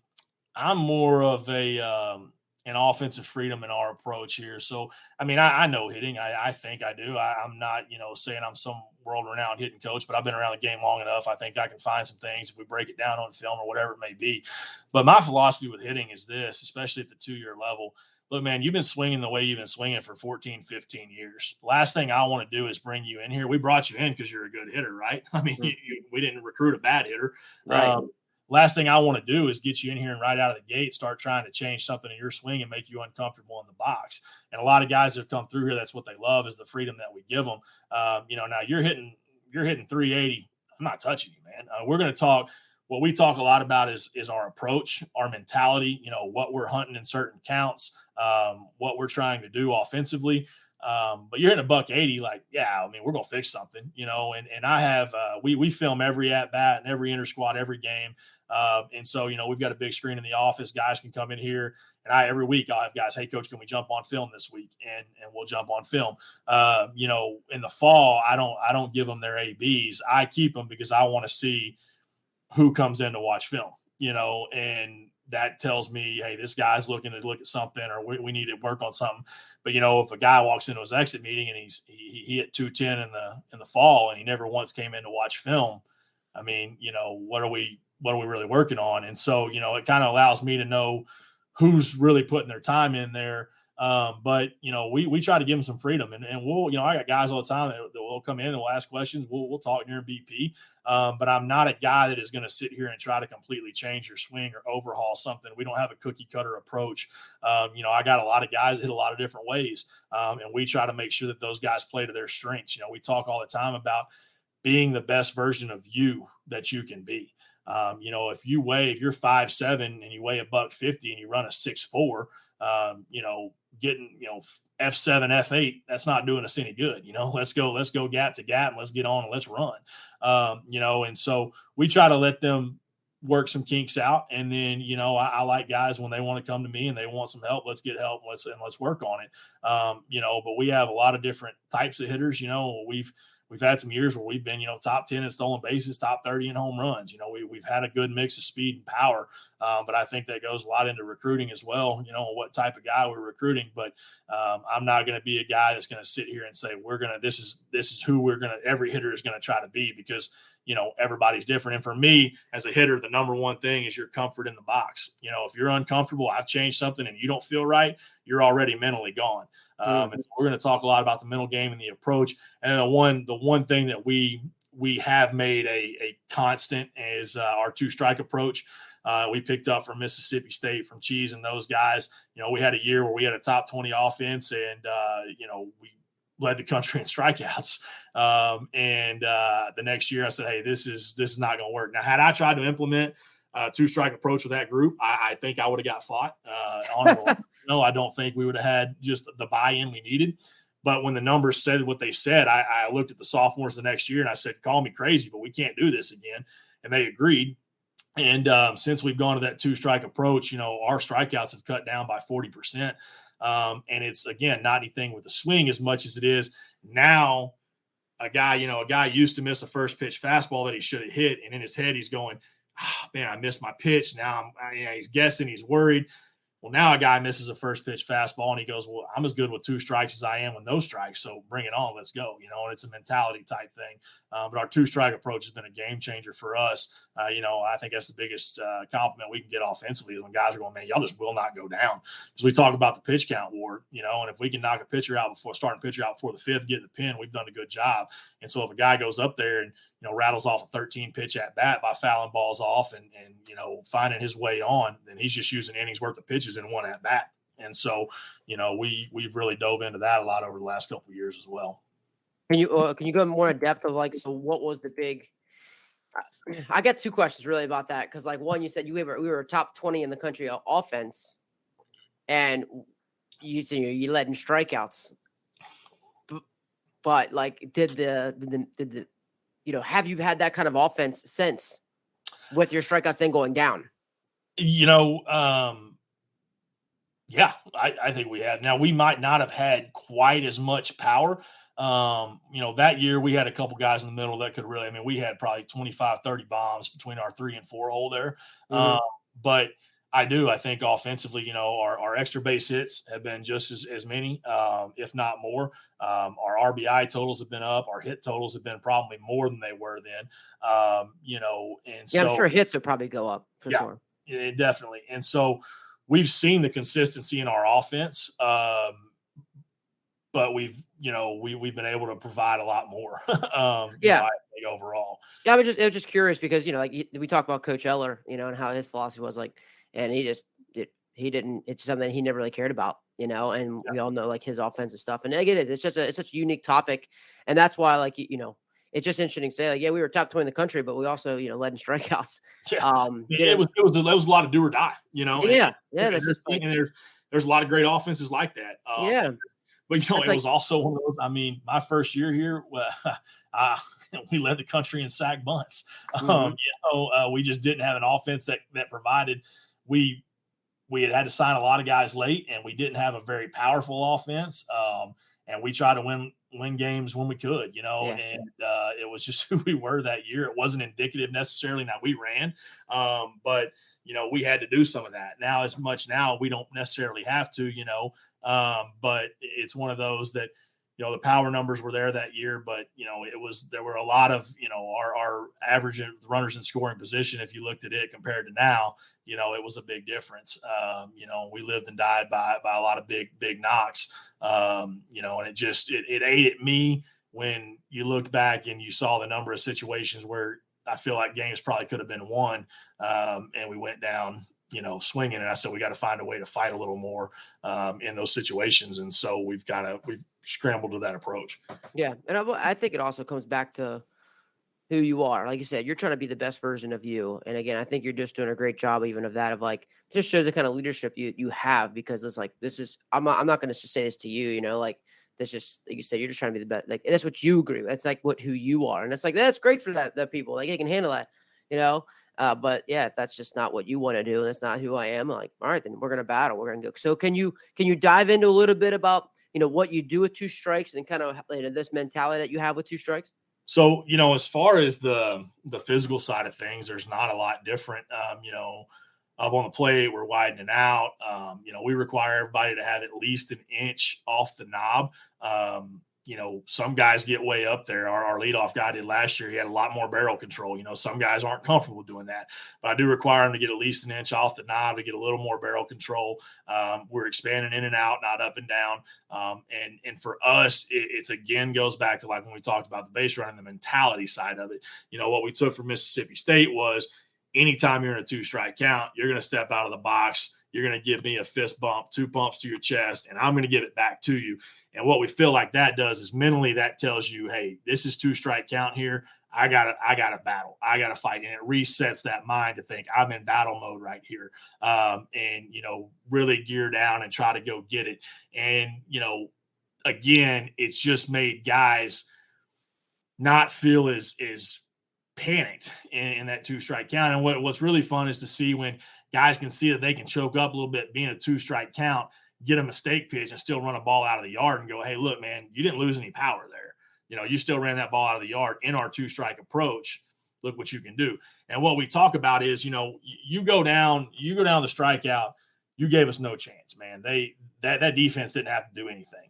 more of an offensive freedom in our approach here. So, I know hitting. I think I do. I'm not, saying I'm some world-renowned hitting coach, but I've been around the game long enough. I think I can find some things if we break it down on film or whatever it may be. But my philosophy with hitting is this, especially at the 2-year level. Look, man, you've been swinging the way you've been swinging for 14, 15 years. Last thing I want to do is bring you in here. We brought you in because you're a good hitter, right? We didn't recruit a bad hitter. Right. Last thing I want to do is get you in here and right out of the gate start trying to change something in your swing and make you uncomfortable in the box. And a lot of guys that have come through here, that's what they love is the freedom that we give them. Now you're hitting 380. I'm not touching you, man. We're going to talk. what we talk a lot about is our approach, our mentality, what we're hunting in certain counts, what we're trying to do offensively. But you're in a $180, like, yeah, I mean, we're going to fix something, and I have, we film every at bat and every inter squad, every game. And so, we've got a big screen in the office. Guys can come in here, and every week I'll have guys, hey coach, can we jump on film this week? And we'll jump on film. In the fall, I don't give them their ABs. I keep them because I want to see who comes in to watch film, and that tells me, hey, this guy's looking to look at something, or we need to work on something. But if a guy walks into his exit meeting and he hit 210 in the fall and he never once came in to watch film, I mean, what are we really working on? And so, it kind of allows me to know who's really putting their time in there. But we try to give them some freedom, and we'll, I got guys all the time that will come in and we'll ask questions. We'll talk during BP. But I'm not a guy that is going to sit here and try to completely change your swing or overhaul something. We don't have a cookie cutter approach. I got a lot of guys that hit a lot of different ways. And we try to make sure that those guys play to their strengths. We talk all the time about being the best version of you that you can be. If you're 5'7" and you weigh $150 and you run a 6'4", getting, F7, F8, that's not doing us any good. Let's go gap to gap and let's get on and let's run. And so we try to let them work some kinks out. And then, I like guys when they want to come to me and they want some help, let's get help. Let's work on it. But we have a lot of different types of hitters. We've had some years where we've been, top 10 in stolen bases, top 30 in home runs. We've had a good mix of speed and power. But I think that goes a lot into recruiting as well, what type of guy we're recruiting. But I'm not going to be a guy that's going to sit here and say, this is who every hitter is going to try to be, because, everybody's different. And for me as a hitter, the number one thing is your comfort in the box. If you're uncomfortable, I've changed something and you don't feel right, you're already mentally gone. And so we're going to talk a lot about the mental game and the approach. And the one thing that we have made a constant is our two-strike approach. We picked up from Mississippi State, from Cheese and those guys. We had a year where we had a top 20 offense, and we led the country in strikeouts. The next year I said, hey, this is not going to work. Now, had I tried to implement a two-strike approach with that group, I think I would have got fought. No, I don't think we would have had just the buy-in we needed. But when the numbers said what they said, I looked at the sophomores the next year and I said, call me crazy, but we can't do this again. And they agreed. And since we've gone to that two-strike approach, our strikeouts have cut down by 40%. And it's, again, not anything with the swing as much as it is now. A guy used to miss a first pitch fastball that he should have hit. And in his head, he's going, man, I missed my pitch. Now he's guessing, he's worried. Well, now a guy misses a first pitch fastball and he goes, well, I'm as good with two strikes as I am with no strikes. So bring it on. Let's go. And it's a mentality type thing. But our two-strike approach has been a game changer for us. I think that's the biggest compliment we can get offensively, is when guys are going, man, y'all just will not go down. Because we talk about the pitch count war, and if we can knock starting pitcher out before the fifth, get in the pin, we've done a good job. And so if a guy goes up there and, rattles off a 13-pitch at bat by fouling balls off and finding his way on, then he's just using innings worth of pitches in one at bat. And so, we've really dove into that a lot over the last couple of years as well. Can you go more in depth of so what was the big? I got two questions really about that, because one, you said we were top 20 in the country offense, and you led in strikeouts. But did the have you had that kind of offense since, with your strikeouts then going down? Yeah, I think we have. Now, we might not have had quite as much power. That year we had a couple guys in the middle that could really, we had probably 25, 30 bombs between our 3 and 4 hole there. Mm-hmm. But I think offensively, our extra base hits have been just as many, if not more. Our RBI totals have been up. Our hit totals have been probably more than they were then. So I'm sure hits would probably go up for sure. Yeah, definitely. And so we've seen the consistency in our offense, but we've been able to provide a lot more. I think overall. Yeah, I was just curious because we talk about Coach Eller, and how his philosophy was and it's something he never really cared about, and we all know his offensive stuff. And again, it's such a unique topic, and that's why it's just interesting to say, like, yeah, we were top 20 in the country, but we also, led in strikeouts. Yeah. It was a lot of do or die, Yeah. There's a lot of great offenses like that. Yeah. But it was also one of those. I mean, my first year here, we led the country in sack bunts. We just didn't have an offense that provided. We had to sign a lot of guys late, and we didn't have a very powerful offense. And we tried to win games when we could, and it was just who we were that year. It wasn't indicative necessarily. Now we ran, but we had to do some of that. Now, we don't necessarily have to, but it's one of those that, the power numbers were there that year, but there were a lot of, our average runners in scoring position. If you looked at it compared to now, it was a big difference. We lived and died by a lot of big knocks, and it ate at me when you looked back and you saw the number of situations where I feel like games probably could have been won. And we went down, swinging. And I said, we got to find a way to fight a little more in those situations. And so we've scrambled to that approach. Yeah. And I think it also comes back to who you are. Like you said, you're trying to be the best version of you. And again, I think you're just doing a great job even of that, of like, just shows the kind of leadership you have, because it's like, I'm not going to just say this to you, like, that's just, like you said, you're just trying to be the best. Like, that's what you agree with. That's like who you are. And it's like, that's great for that people. Like, they can handle that, but yeah, if that's just not what you want to do, and that's not who I am, like, all right, then we're going to battle. We're going to go. So can you dive into a little bit about, what you do with two strikes and kind of this mentality that you have with two strikes? So, as far as the physical side of things, there's not a lot different. Up on the plate, we're widening out. We require everybody to have at least an inch off the knob. Some guys get way up there. Our leadoff guy did last year. He had a lot more barrel control. Some guys aren't comfortable doing that, but I do require them to get at least an inch off the knob to get a little more barrel control. We're expanding in and out, not up and down. And for us, it's again goes back to like when we talked about the base running, the mentality side of it. What we took from Mississippi State was, anytime you're in a 2-strike count, you're going to step out of the box. You're going to give me a fist bump, 2 bumps to your chest, and I'm going to give it back to you. And what we feel like that does is mentally that tells you, hey, this is 2-strike count here. I got to battle. I got to fight. And it resets that mind to think I'm in battle mode right here. And really gear down and try to go get it. And, again, it's just made guys not feel as panicked in that 2-strike count. And what's really fun is to see when guys can see that they can choke up a little bit being a 2-strike count, get a mistake pitch and still run a ball out of the yard and go, hey, look, man, you didn't lose any power there. You still ran that ball out of the yard in our 2-strike approach. Look what you can do. And what we talk about is, you go down the strikeout, you gave us no chance, man. That defense didn't have to do anything.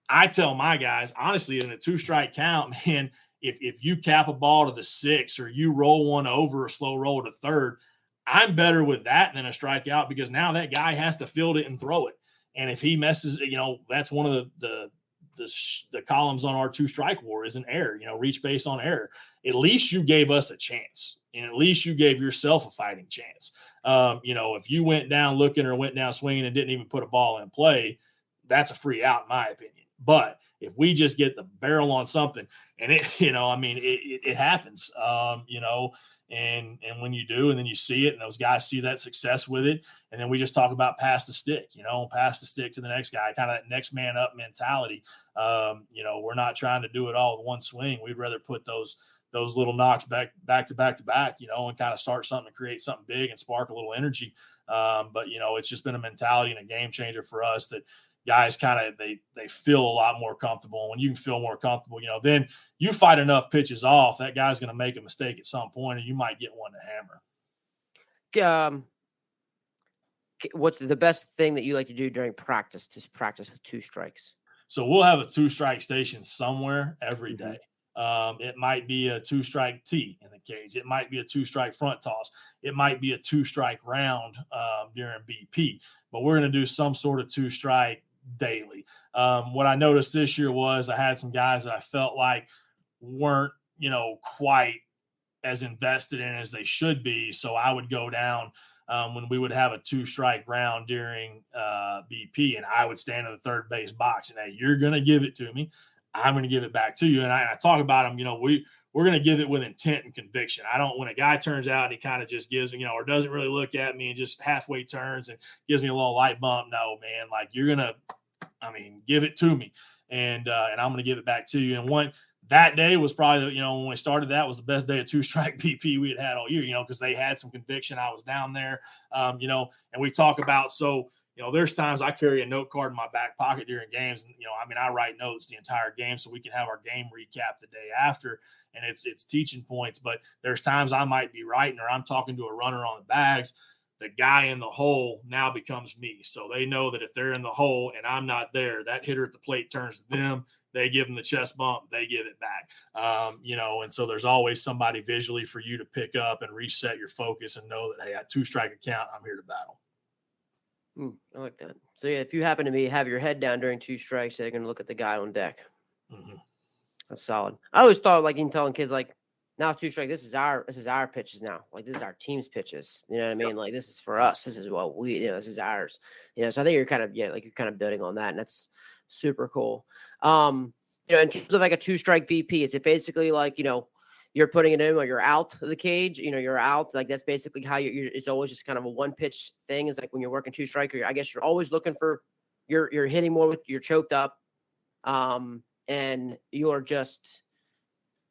I tell my guys, honestly, in a 2-strike count, man, if you cap a ball to the 6 or you roll one over a slow roll to third, I'm better with that than a strikeout, because now that guy has to field it and throw it. And if he messes, that's one of the columns on our 2-strike war is an error, reach base on error. At least you gave us a chance, and at least you gave yourself a fighting chance. If you went down looking or went down swinging and didn't even put a ball in play, that's a free out in my opinion. But if we just get the barrel on something, and it happens, and when you do, and then you see it, and those guys see that success with it, and then we just talk about pass the stick, pass the stick to the next guy, kind of that next man up mentality. We're not trying to do it all with one swing. We'd rather put those little knocks back to back, and kind of start something, create something big and spark a little energy. But it's just been a mentality and a game changer for us that guys kind of they feel a lot more comfortable. When you can feel more comfortable, then you fight enough pitches off, that guy's going to make a mistake at some point, and you might get one to hammer. What's the best thing that you like to do during practice to practice with 2 strikes? So we'll have a 2-strike station somewhere every day. It might be a 2-strike tee in the cage. It might be a 2-strike front toss. It might be a 2-strike round during BP. But we're going to do some sort of 2-strike daily. What I noticed this year was I had some guys that I felt like weren't, quite as invested in as they should be. So I would go down when we would have a 2-strike round during BP, and I would stand in the third base box and, hey, you're going to give it to me. I'm going to give it back to you. And I talk about them, we're going to give it with intent and conviction. When a guy turns out and he kind of just gives me, or doesn't really look at me and just halfway turns and gives me a little light bump. No, man, like you're going to, give it to me and I'm going to give it back to you. And that day was probably, when we started, that was the best day of two-strike BP we had all year, because they had some conviction. I was down there, and we talk about, there's times I carry a note card in my back pocket during games. And, I write notes the entire game so we can have our game recap the day after. And it's teaching points. But there's times I might be writing or I'm talking to a runner on the bags. The guy in the hole now becomes me. So they know that if they're in the hole and I'm not there, that hitter at the plate turns to them. They give them the chest bump, they give it back. And so there's always somebody visually for you to pick up and reset your focus and know that, hey, at two-strike account, I'm here to battle. I like that. So yeah, if you happen to have your head down during two strikes, they're going to look at the guy on deck. Mm-hmm. That's solid. I always thought, like, in telling kids, like, now two strike, this is our pitches now. Like, this is our team's pitches. You know what I mean? Yep. Like, this is for us. This is what we, this is ours. So I think you're kind of building on that, and that's super cool. In terms of like a two-strike BP, is it basically like, you're putting it in or you're out of the cage, you're out. Like, that's basically how it's always just kind of a one pitch thing. Is like when you're working two strike, I guess you're always looking for, you're hitting more with, you're choked up. And you're just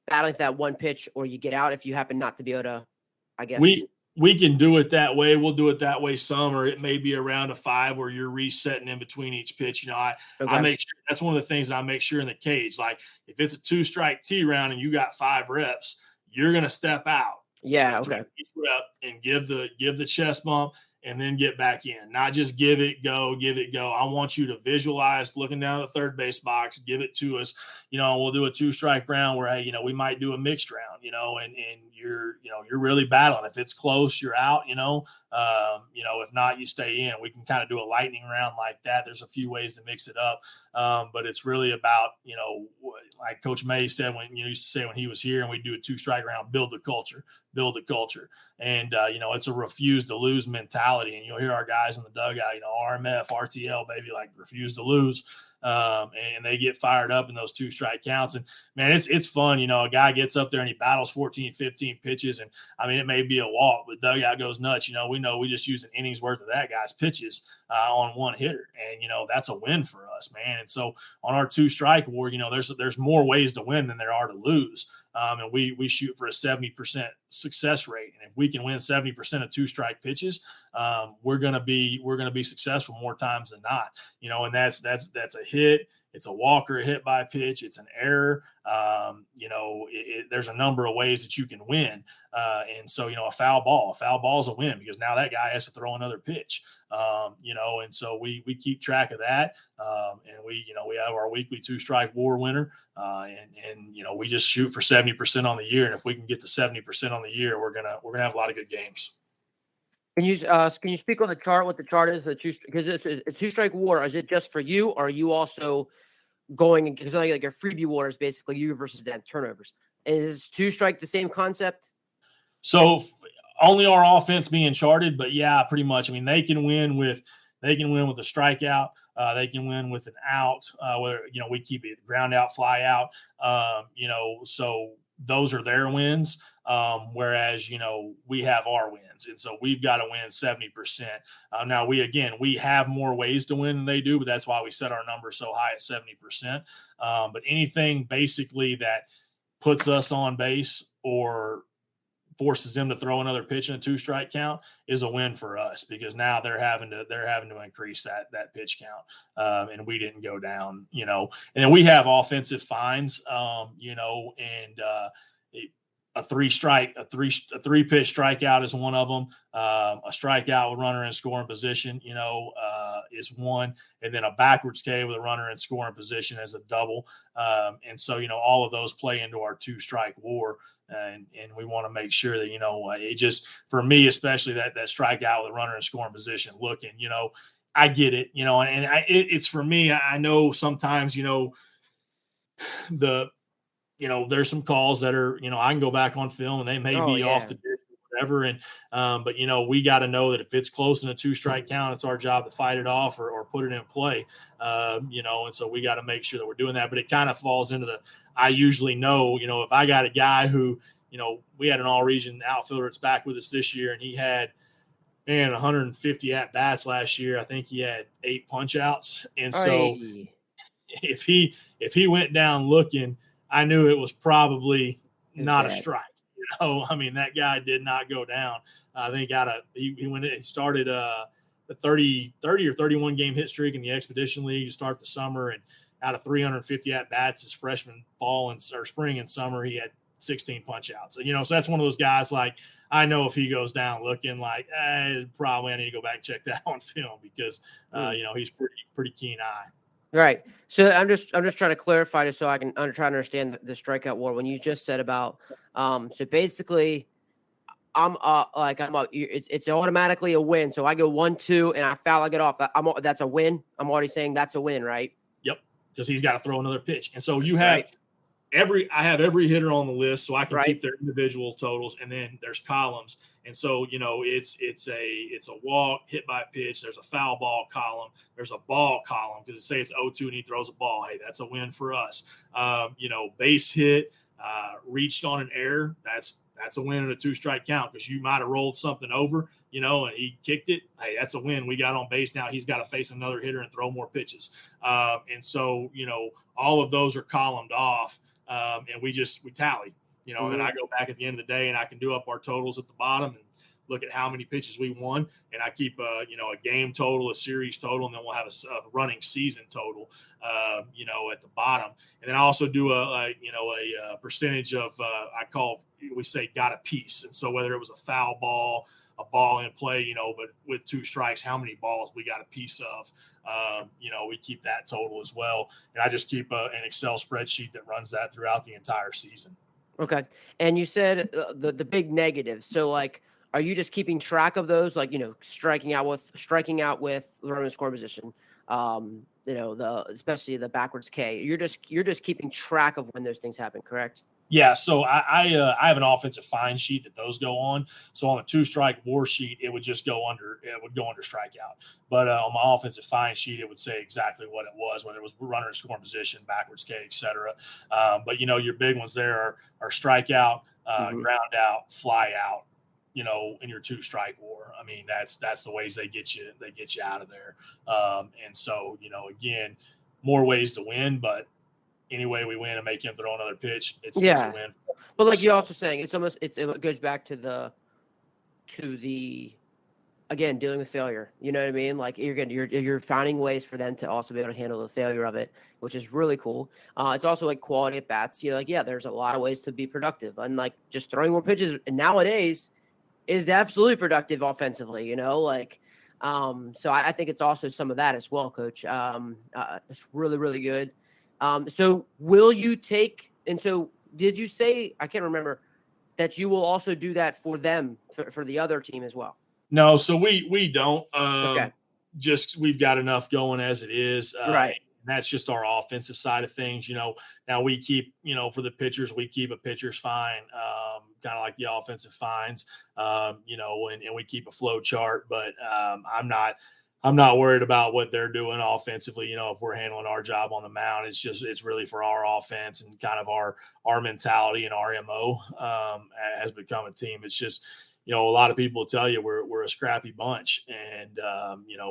battling that one pitch, or you get out if you happen not to be able to, I guess. We can do it that way. We'll do it that way some, or it may be around a 5 where you're resetting in between each pitch. I make sure that's one of the things that I make sure in the cage. Like, if it's a two-strike T round and you got 5 reps, you're going to step out. Yeah. Okay. Each rep and give the chest bump and then get back in. Not just give it, go. I want you to visualize looking down at the third base box, give it to us. We'll do a two-strike round where, hey, we might do a mixed round, and you're really battling. If it's close, you're out, if not, you stay in. We can kind of do a lightning round like that. There's a few ways to mix it up. But it's really about, like Coach May said, when used to say when he was here and we do a two-strike round, build the culture. And, it's a refuse to lose mentality. And you'll hear our guys in the dugout, RMF, RTL, baby, like refuse to lose. And they get fired up in those two-strike counts. And, man, it's fun. A guy gets up there and he battles 14, 15 pitches. And, it may be a walk, but dugout goes nuts. We know we just use an inning's worth of that guy's pitches on one hitter. And, that's a win for us, man. And so on our two-strike war, there's more ways to win than there are to lose. And we shoot for a 70% success rate. And if we can win 70% of two-strike pitches, we're gonna be successful more times than not. And that's a hit. It's a walk or a hit by pitch. It's an error. There's a number of ways that you can win. And so, a foul ball is a win because now that guy has to throw another pitch. And so we keep track of that. And we have our weekly two-strike war winner. And we just shoot for 70% on the year. And if we can get to 70% on the year, we're gonna have a lot of good games. Can you speak on the chart? What the chart is? Because it's a two-strike war. Is it just for you, or are you also going? Because like your freebie war is basically you versus them turnovers. Is two-strike the same concept? So only our offense being charted, but yeah, pretty much. They can win with a strikeout. They can win with an out. Whether we keep it ground out, fly out. So those are their wins. Whereas, we have our wins. And so we've got to win 70%. Now we have more ways to win than they do, but that's why we set our number so high at 70%. But anything basically that puts us on base or forces them to throw another pitch in a two-strike count is a win for us, because now they're having to increase that pitch count. And we didn't go down, and then we have offensive fines, and a three-pitch strikeout is one of them. A strikeout with runner in scoring position, is one, and then a backwards K with a runner in scoring position as a double. And so, all of those play into our two-strike war. And we want to make sure that, it just, for me, especially that strikeout with a runner in scoring position looking, I get it, it's for me. I know sometimes, there's some calls that are, I can go back on film and they may be off the dish or whatever. And, but, we got to know that if it's close in a 2-strike count, it's our job to fight it off or put it in play, and so we got to make sure that we're doing that. But it kind of falls into I usually know, if I got a guy who, we had an all-region outfielder that's back with us this year, and he had, 150 at-bats last year. I think he had 8 punch-outs. And so if he went down looking, I knew it was probably not a strike. That guy did not go down. I think he started a 30 or 31 game hit streak in the Expedition League to start the summer, and out of 350 at-bats his freshman spring and summer, he had 16 punch-outs. So that's one of those guys, like, I know if he goes down looking like, probably I need to go back and check that on film because, he's pretty keen eye. Right. So I'm just trying to clarify this so I can try to understand the strikeout war. When you just said about, so basically, it's automatically a win. So I go 1-2 and I foul, I get off. That's a win. I'm already saying that's a win, right? Yep. Because he's got to throw another pitch, and so you have. Right. I have every hitter on the list, so I can keep their individual totals, and then there's columns. And so, it's a walk, hit by pitch. There's a foul ball column. There's a ball column because say it's 0-2 and he throws a ball. Hey, that's a win for us. Base hit, reached on an error. That's a win in a 2-strike count because you might have rolled something over, and he kicked it. Hey, that's a win. We got on base. Now he's got to face another hitter and throw more pitches. And so, all of those are columned off. And we tally, and then I go back at the end of the day and I can do up our totals at the bottom and look at how many pitches we won. And I keep a game total, a series total, and then we'll have a running season total, at the bottom. And then I also do a percentage of, we say got a piece. And so whether it was a foul ball, a ball in play, but with 2 strikes, how many balls we got a piece of, we keep that total as well. And I just keep an Excel spreadsheet that runs that throughout the entire season. Okay. And you said the big negatives. So like, are you just keeping track of those? Like, striking out with the running score position, especially the backwards K, you're just keeping track of when those things happen, correct? Yeah, so I have an offensive find sheet that those go on. So on the 2-strike war sheet, it would just go under strikeout. But on my offensive find sheet, it would say exactly what it was, whether it was runner in scoring position, backwards K, et cetera. But your big ones there are strikeout, ground out, fly out. In your 2-strike war. That's the ways they get you out of there. And so again, more ways to win, but any way we win and make him throw another pitch, it's a win. But like you're also saying, it goes back to the again, dealing with failure. You know what I mean? Like you're finding ways for them to also be able to handle the failure of it, which is really cool. It's also like quality at bats. You're like, there's a lot of ways to be productive, and like just throwing more pitches. And nowadays is absolutely productive offensively. So I think it's also some of that as well, Coach. It's really, really good. So will you take, and so did you say, I can't remember, that you will also do that for them, for the other team as well? No, so we don't. Okay. Just we've got enough going as it is. Right. That's just our offensive side of things. Now we keep, for the pitchers, we keep a pitcher's fine, kind of like the offensive fines, and we keep a flow chart, but I'm not worried about what they're doing offensively. If we're handling our job on the mound, it's really for our offense and kind of our mentality and our MO has become a team. It's just, a lot of people tell you we're a scrappy bunch, and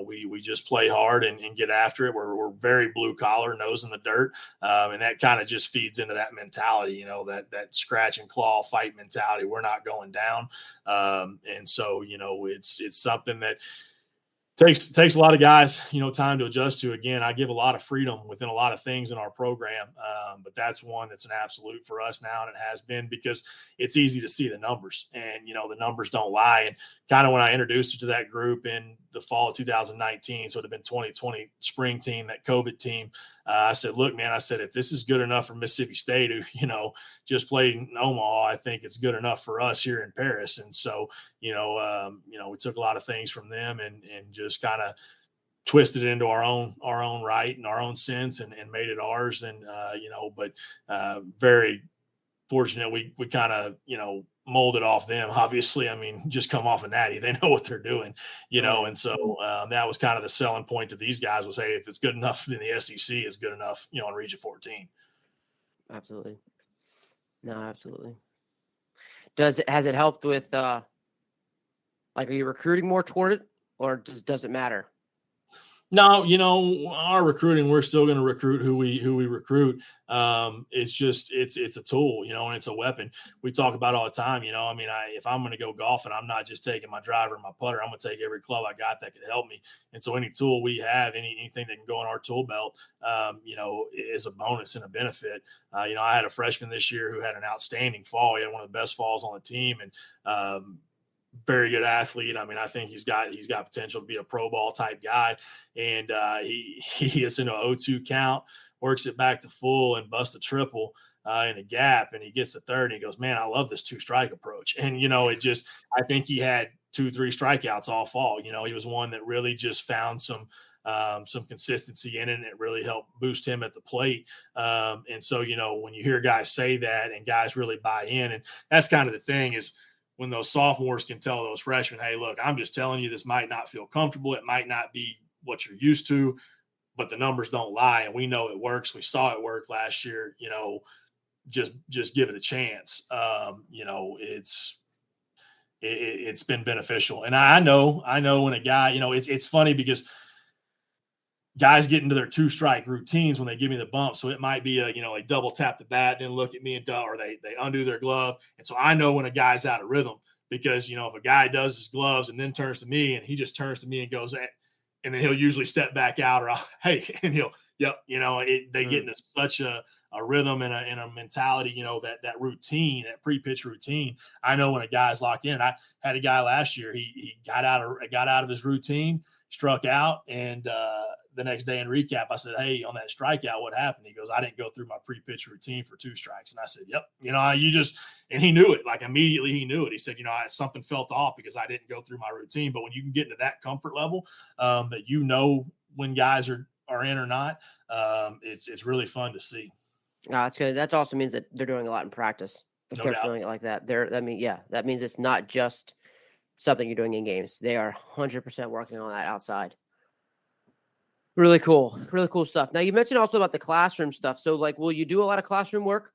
we just play hard and get after it. We're very blue collar, nose in the dirt, and that kind of just feeds into that mentality. That scratch and claw fight mentality. We're not going down, and so it's something that takes a lot of guys, time to adjust to. Again, I give a lot of freedom within a lot of things in our program, but that's one that's an absolute for us now, and it has been because it's easy to see the numbers, and the numbers don't lie. And kind of when I introduced it to that group in the fall of 2019, so it had been 2020 spring team, that COVID team, I said, look, man, if this is good enough for Mississippi State, who, just played in Omaha, I think it's good enough for us here in Paris. And so, we took a lot of things from them and just kind of twisted it into our own right and our own sense and made it ours. And, but very fortunate. We kind of, molded off them. Obviously, I mean, just come off a natty. They know what they're doing, and so that was kind of the selling point to these guys was, hey, if it's good enough in the SEC, it's good enough, in Region 14. Absolutely. No, absolutely. Has it helped with, are you recruiting more toward it, or does it matter? No, our recruiting, we're still going to recruit who we recruit. It's just, it's a tool, and it's a weapon. We talk about all the time, if I'm going to go golfing, I'm not just taking my driver and my putter. I'm going to take every club I got that could help me. And so any tool we have, anything that can go in our tool belt, is a bonus and a benefit. I had a freshman this year who had an outstanding fall. He had one of the best falls on the team, and, very good athlete. I mean, I think he's got potential to be a pro ball type guy. And he gets into an 0-2 count, works it back to full and busts a triple in a gap. And he gets to third and he goes, man, I love this 2-strike approach. And, I think he had 2-3 strikeouts all fall. He was one that really just found some consistency in it, and it really helped boost him at the plate. And so, when you hear guys say that and guys really buy in, and that's kind of the thing is, when those sophomores can tell those freshmen, hey, look, I'm just telling you, this might not feel comfortable. It might not be what you're used to, but the numbers don't lie. And we know it works. We saw it work last year, just give it a chance. It's been beneficial. And I know when a guy, it's funny because guys get into their 2-strike routines when they give me the bump. So it might be a double tap the bat, then look at me or they undo their glove. And so I know when a guy's out of rhythm because, if a guy does his gloves and then turns to me and he just turns to me and goes, and then he'll usually step back out or hey, and he'll, yep. They get into such a rhythm and a mentality, that routine, that pre-pitch routine. I know when a guy's locked in. I had a guy last year, he got out of his routine, struck out, and, the next day in recap, I said, hey, on that strikeout, what happened? He goes, I didn't go through my pre-pitch routine for 2 strikes. And I said, yep. And he knew it. Like immediately he knew it. He said, something felt off because I didn't go through my routine. But when you can get into that comfort level, that when guys are in or not, it's really fun to see. That's good. That also means that they're doing a lot in practice. If they're feeling it like that, that means it's not just something you're doing in games. They are 100% working on that outside. Really cool stuff. Now you mentioned also about the classroom stuff. So will you do a lot of classroom work?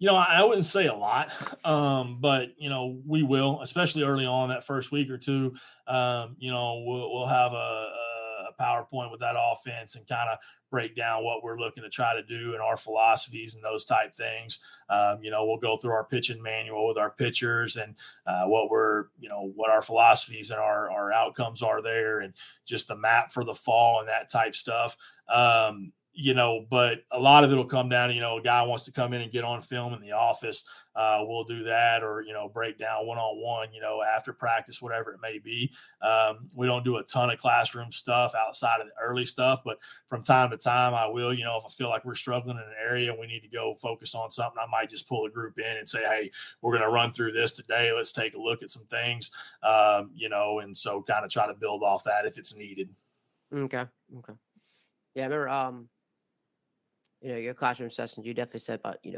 I wouldn't say a lot, but we will, especially early on that first week or two. We'll have a PowerPoint with that offense and kind of break down what we're looking to try to do and our philosophies and those type things. We'll go through our pitching manual with our pitchers and what our philosophies and our outcomes are there, and just the map for the fall and that type stuff. But a lot of it will come down to, a guy wants to come in and get on film in the office. We'll do that, or, break down one-on-one, after practice, whatever it may be. We don't do a ton of classroom stuff outside of the early stuff, but from time to time I will, if I feel like we're struggling in an area and we need to go focus on something, I might just pull a group in and say, hey, we're going to run through this today. Let's take a look at some things, and so kind of try to build off that if it's needed. Okay. Yeah. I remember, your classroom sessions, you definitely said about, in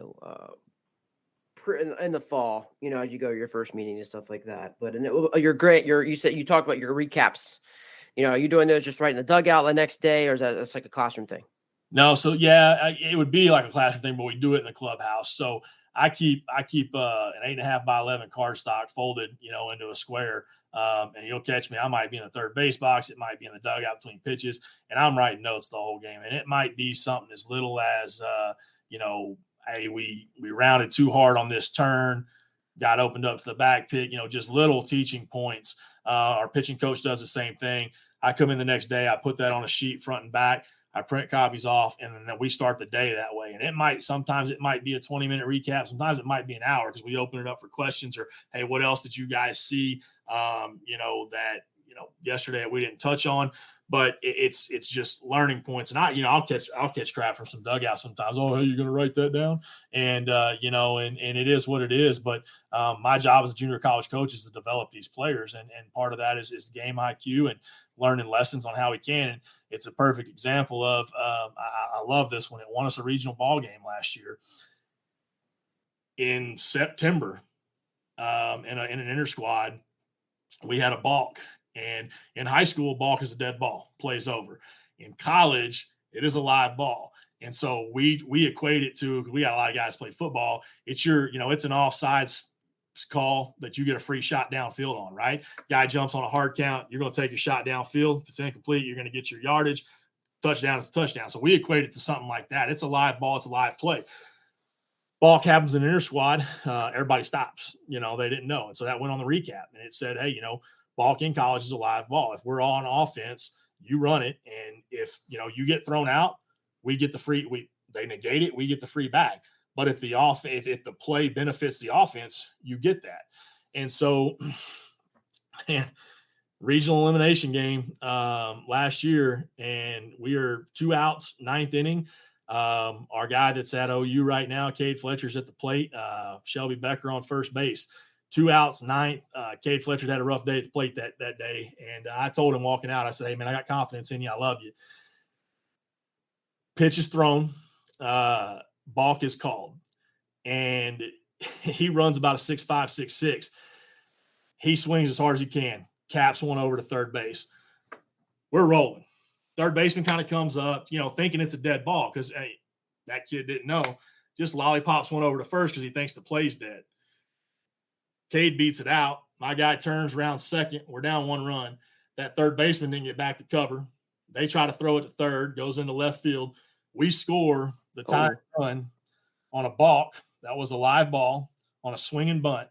the fall, as you go to your first meeting and stuff like that. But you're great. You talked about your recaps. Are you doing those just right in the dugout the next day, or is that's like a classroom thing? No. So yeah, it would be like a classroom thing, but we do it in the clubhouse. So I keep an 8.5 by 11 cardstock folded, into a square. And you'll catch me. I might be in the third base box. It might be in the dugout between pitches, and I'm writing notes the whole game. And it might be something as little as, hey, we rounded too hard on this turn, got opened up to the back pick, just little teaching points. Our pitching coach does the same thing. I come in the next day, I put that on a sheet front and back. I print copies off, and then we start the day that way. And sometimes it might be a 20-minute recap. Sometimes it might be an hour because we open it up for questions or, hey, what else did you guys see, that, yesterday we didn't touch on. But it's just learning points. And I'll catch crap from some dugouts sometimes. Oh, hey, you're going to write that down? And, and it is what it is. But my job as a junior college coach is to develop these players. And part of that is game IQ and learning lessons on how we can. And it's a perfect example of, I love this when it won us a regional ball game last year. In September, in an inter squad, we had a balk. And in high school, balk is a dead ball, plays over. In college, it is a live ball. And so we equate it to, we got a lot of guys play football. It's it's an offsides call that you get a free shot downfield on, right? Guy jumps on a hard count. You're going to take your shot downfield. If it's incomplete, you're going to get your yardage. Touchdown is a touchdown. So we equate it to something like that. It's a live ball. It's a live play. Balk happens in inter squad. Everybody stops. They didn't know. And so that went on the recap. And it said, hey, balk in college is a live ball. If we're on offense, you run it. And if, you get thrown out, we get the free, they negate it, we get the free bag. But if if the play benefits the offense, you get that. And so, regional elimination game last year, and we are 2 outs, 9th inning. Our guy that's at OU right now, Cade Fletcher's at the plate. Shelby Becker on first base. 2 outs, 9th. Cade Fletcher had a rough day at the plate that day. And I told him walking out, I said, hey, man, I got confidence in you. I love you. Pitch is thrown. Balk is called. And he runs about a 6'5", 6'6". He swings as hard as he can. Caps one over to third base. We're rolling. Third baseman kind of comes up, thinking it's a dead ball because, hey, that kid didn't know. Just lollipops one over to first because he thinks the play's dead. Cade beats it out. My guy turns around second. We're down 1 run. That third baseman didn't get back to cover. They try to throw it to third, goes into left field. We score the tying run on a balk. That was a live ball on a swing and bunt,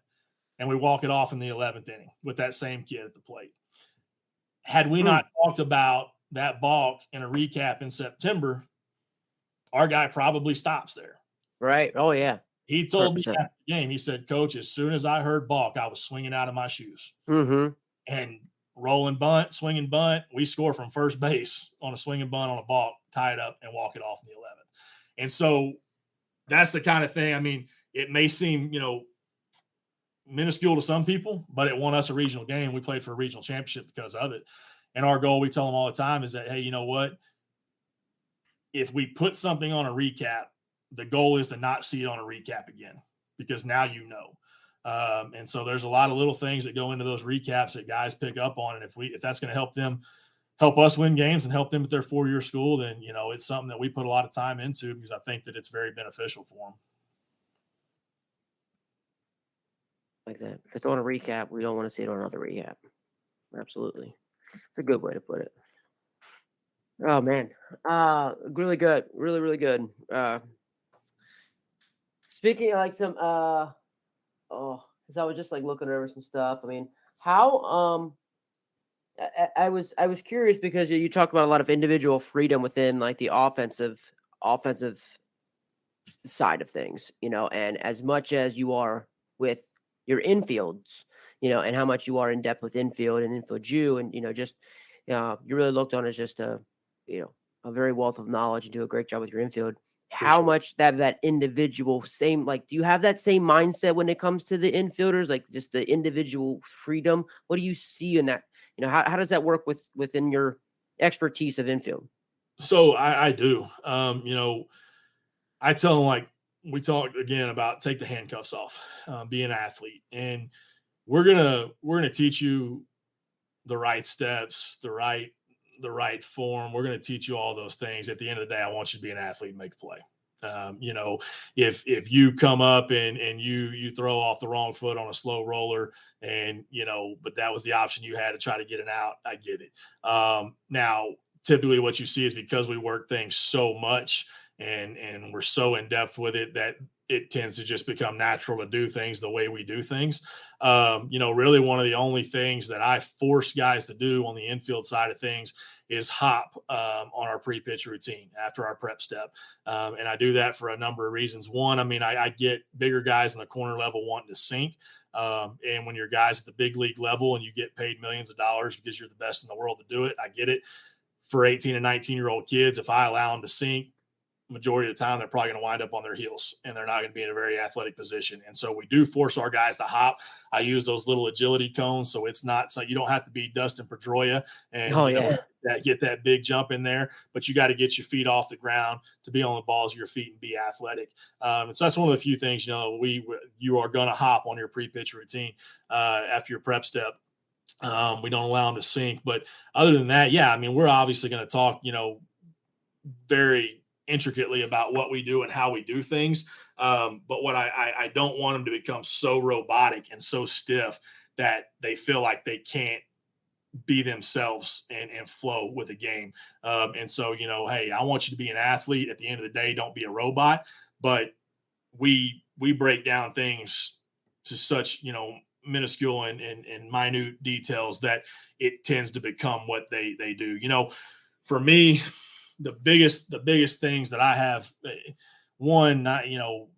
and we walk it off in the 11th inning with that same kid at the plate. Had we not talked about that balk in a recap in September, our guy probably stops there. Right. Oh, yeah. He told 100%. Me after the game, he said, Coach, as soon as I heard balk, I was swinging out of my shoes. Mm-hmm. And rolling bunt, swinging bunt, we score from first base on a swinging bunt on a balk, tie it up, and walk it off in the 11th. And so that's the kind of thing, I mean, it may seem, minuscule to some people, but it won us a regional game. We played for a regional championship because of it. And our goal, we tell them all the time, is that, hey, you know what? If we put something on a recap, the goal is to not see it on a recap again, because now and so there's a lot of little things that go into those recaps that guys pick up on. And if that's going to help us win games and help them at their 4-year school, then, it's something that we put a lot of time into, because I think that it's very beneficial for them. Like that. If it's on a recap, we don't want to see it on another recap. Absolutely. It's a good way to put it. Oh, man. Really good. Really, really good. Speaking of some, because I was just looking over some stuff. I mean, how, I was curious because you talked about a lot of individual freedom within the offensive side of things, and as much as you are with your infields, and how much you are in depth with infield and infield Jew, and you really looked on as just a very wealth of knowledge and do a great job with your infield. How much that individual do you have that same mindset when it comes to the infielders, just the individual freedom? What do you see in that? How does that work within your expertise of infield? So I do. I tell them, we talk again about take the handcuffs off, be an athlete, and we're gonna teach you the right steps, the right form. We're going to teach you all those things. At the end of the day, I want you to be an athlete and make a play. If you come up and you throw off the wrong foot on a slow roller and, but that was the option you had to try to get it out, I get it. Now, typically what you see is because we work things so much and we're so in depth with it that it tends to just become natural to do things the way we do things. Really one of the only things that I force guys to do on the infield side of things is hop on our pre-pitch routine after our prep step. And I do that for a number of reasons. One, I get bigger guys in the corner level wanting to sink. And when you're guys at the big league level and you get paid millions of dollars because you're the best in the world to do it, I get it. For 18 and 19-year-old kids, if I allow them to sink, majority of the time, they're probably going to wind up on their heels and they're not going to be in a very athletic position. And so we do force our guys to hop. I use those little agility cones. So it's not, so you don't have to be Dustin Pedroia and get that big jump in there, but you got to get your feet off the ground to be on the balls of your feet and be athletic. And so that's one of the few things, you know, you are going to hop on your pre-pitch routine after your prep step. We don't allow them to sink, but other than that, yeah, I mean, we're obviously going to talk, you know, very intricately about what we do and how we do things. But what I don't want them to become so robotic and so stiff that they feel like they can't be themselves and flow with a game. And so, you know, hey, I want you to be an athlete. At the end of the day, don't be a robot. But we break down things to such, you know, minuscule and minute details that it tends to become what they do. You know, for me, the biggest things that I have, you know,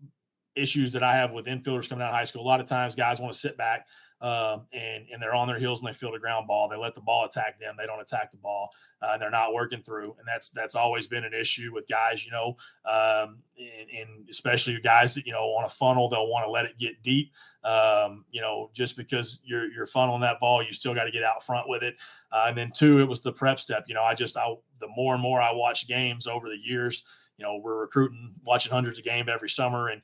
issues that I have with infielders coming out of high school. A lot of times guys want to sit back and they're on their heels and they field a ground ball. They let the ball attack them. They don't attack the ball. And they're not working through. And that's always been an issue with guys, you know, and especially guys that, you know, on a funnel, they'll want to let it get deep. You know, just because you're funneling that ball, you still got to get out front with it. And then two, it was the prep step. You know, the more and more I watch games over the years, you know, we're recruiting, watching hundreds of games every summer, and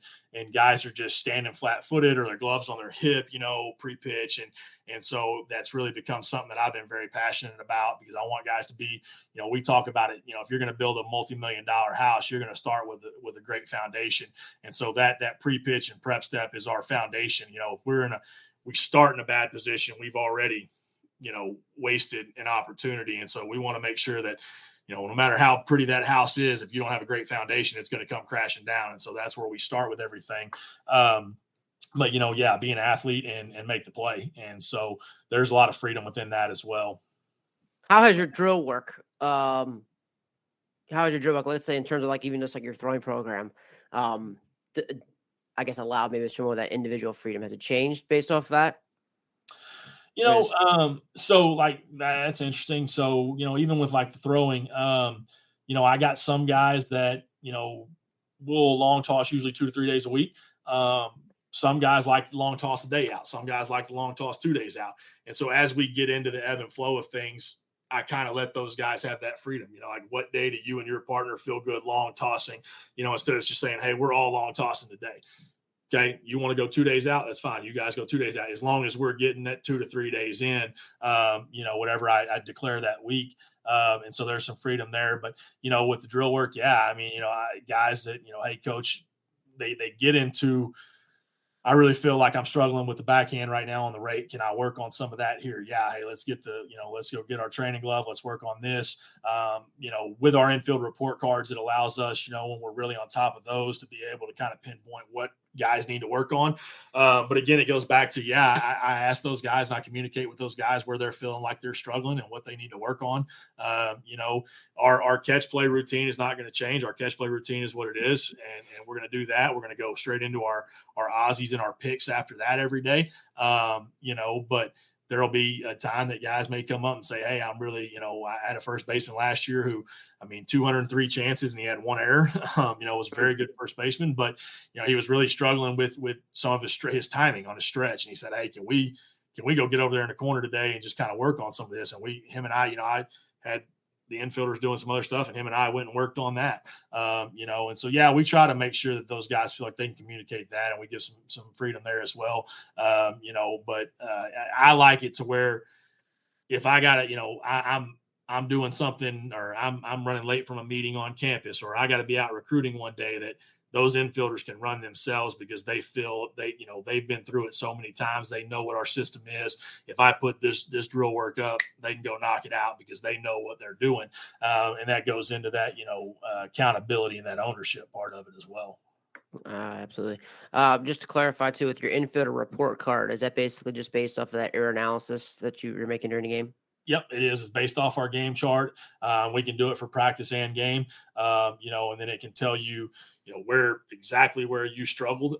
guys are just standing flat-footed or their gloves on their hip, you know, pre-pitch. And so that's really become something that I've been very passionate about, because I want guys to be, you know, we talk about it, you know, if you're going to build a multi-million-dollar house, you're going to start with a great foundation. And so that pre-pitch and prep step is our foundation. You know, if we start in a bad position, we've already, you know, wasted an opportunity. And so we want to make sure that, you know, no matter how pretty that house is, if you don't have a great foundation, it's going to come crashing down. And so that's where we start with everything. But, you know, yeah, be an athlete and make the play. And so there's a lot of freedom within that as well. How has your drill work? Let's say in terms of like even just like your throwing program, I guess allowed maybe some more of that individual freedom. Has it changed based off of that? You know, so like that's interesting. So, you know, even with like the throwing, you know, I got some guys that, you know, will long toss usually 2 to 3 days a week. Some guys like the long toss a day out. Some guys like the long toss 2 days out. And so as we get into the ebb and flow of things, I kind of let those guys have that freedom. You know, like what day do you and your partner feel good long tossing, you know, instead of just saying, hey, we're all long tossing today. Okay, you want to go 2 days out? That's fine. You guys go 2 days out. As long as we're getting that 2 to 3 days in, you know, whatever I declare that week. And so there's some freedom there. But, you know, with the drill work, yeah, I mean, you know, guys that, you know, hey, coach, they get into, I really feel like I'm struggling with the backhand right now on the rate. Can I work on some of that here? Yeah. Hey, let's go get our training glove. Let's work on this. You know, with our infield report cards, it allows us, you know, when we're really on top of those, to be able to kind of pinpoint what guys need to work on. But again, it goes back to, I ask those guys and I communicate with those guys where they're feeling like they're struggling and what they need to work on. You know, our catch play routine is not going to change. Our catch play routine is what it is. And we're going to do that. We're going to go straight into our Aussies and our picks after that every day. You know, but there'll be a time that guys may come up and say, hey, I'm really, you know, I had a first baseman last year who, 203 chances and he had one error, you know, was a very good first baseman, but, you know, he was really struggling with some of his timing on his stretch. And he said, hey, can we go get over there in the corner today and just kind of work on some of this? And him and I, you know, I had the infielders doing some other stuff, and him and I went and worked on that. You know, and so, yeah, we try to make sure that those guys feel like they can communicate that, and we give some freedom there as well. You know, but I like it to where if I got to, you know, I'm doing something, or I'm running late from a meeting on campus, or I got to be out recruiting one day, that those infielders can run themselves because they feel they've been through it so many times. They know what our system is. If I put this drill work up, they can go knock it out because they know what they're doing. And that goes into that, you know, accountability and that ownership part of it as well. Absolutely. Just to clarify too, with your infielder report card, is that basically just based off of that error analysis that you're making during the game? Yep, it is. It's based off our game chart. We can do it for practice and game, you know, and then it can tell you, you know, where you struggled,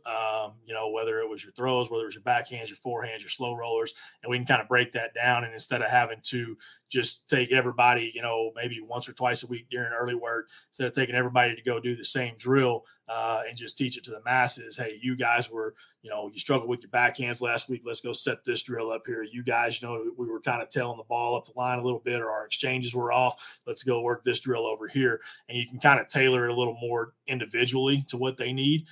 you know, whether it was your throws, whether it was your backhands, your forehands, your slow rollers, and we can kind of break that down. And instead of having to just take everybody, you know, maybe once or twice a week during early work, instead of taking everybody to go do the same drill and just teach it to the masses, hey, you guys were, you struggled with your backhands last week. Let's go set this drill up here. You guys, we were kind of tailing the ball up the line a little bit, or our exchanges were off. Let's go work this drill over here. And you can kind of tailor it a little more individually to what they need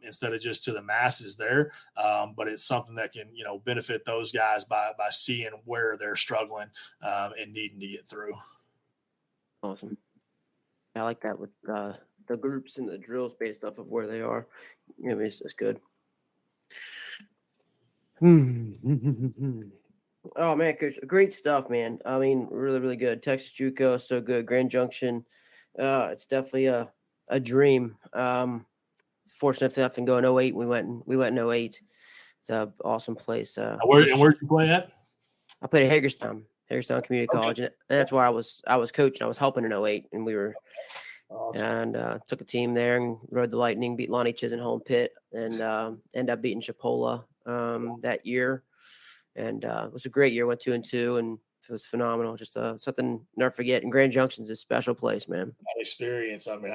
instead of just to the masses there. But it's something that can, benefit those guys by seeing where they're struggling and needing to get through. Awesome. I like that with the groups and the drills based off of where they are. It's good. Oh man, Coach, great stuff, man. I mean, really, really good. Texas JUCO, so good. Grand Junction, it's definitely a dream. It's fortunate enough to go in 08. We went in 08. It's an awesome place. Where did you play at? I played at Hagerstown Community College, and that's where I was coaching. I was helping in 08, and we were. Awesome. And took a team there and rode the Lightning, beat Lonnie Chisenholm Pitt, and ended up beating Chipola that year. And it was a great year. Went 2-2, and it was phenomenal. Just something to never forget. And Grand Junction's a special place, man. That experience. I mean,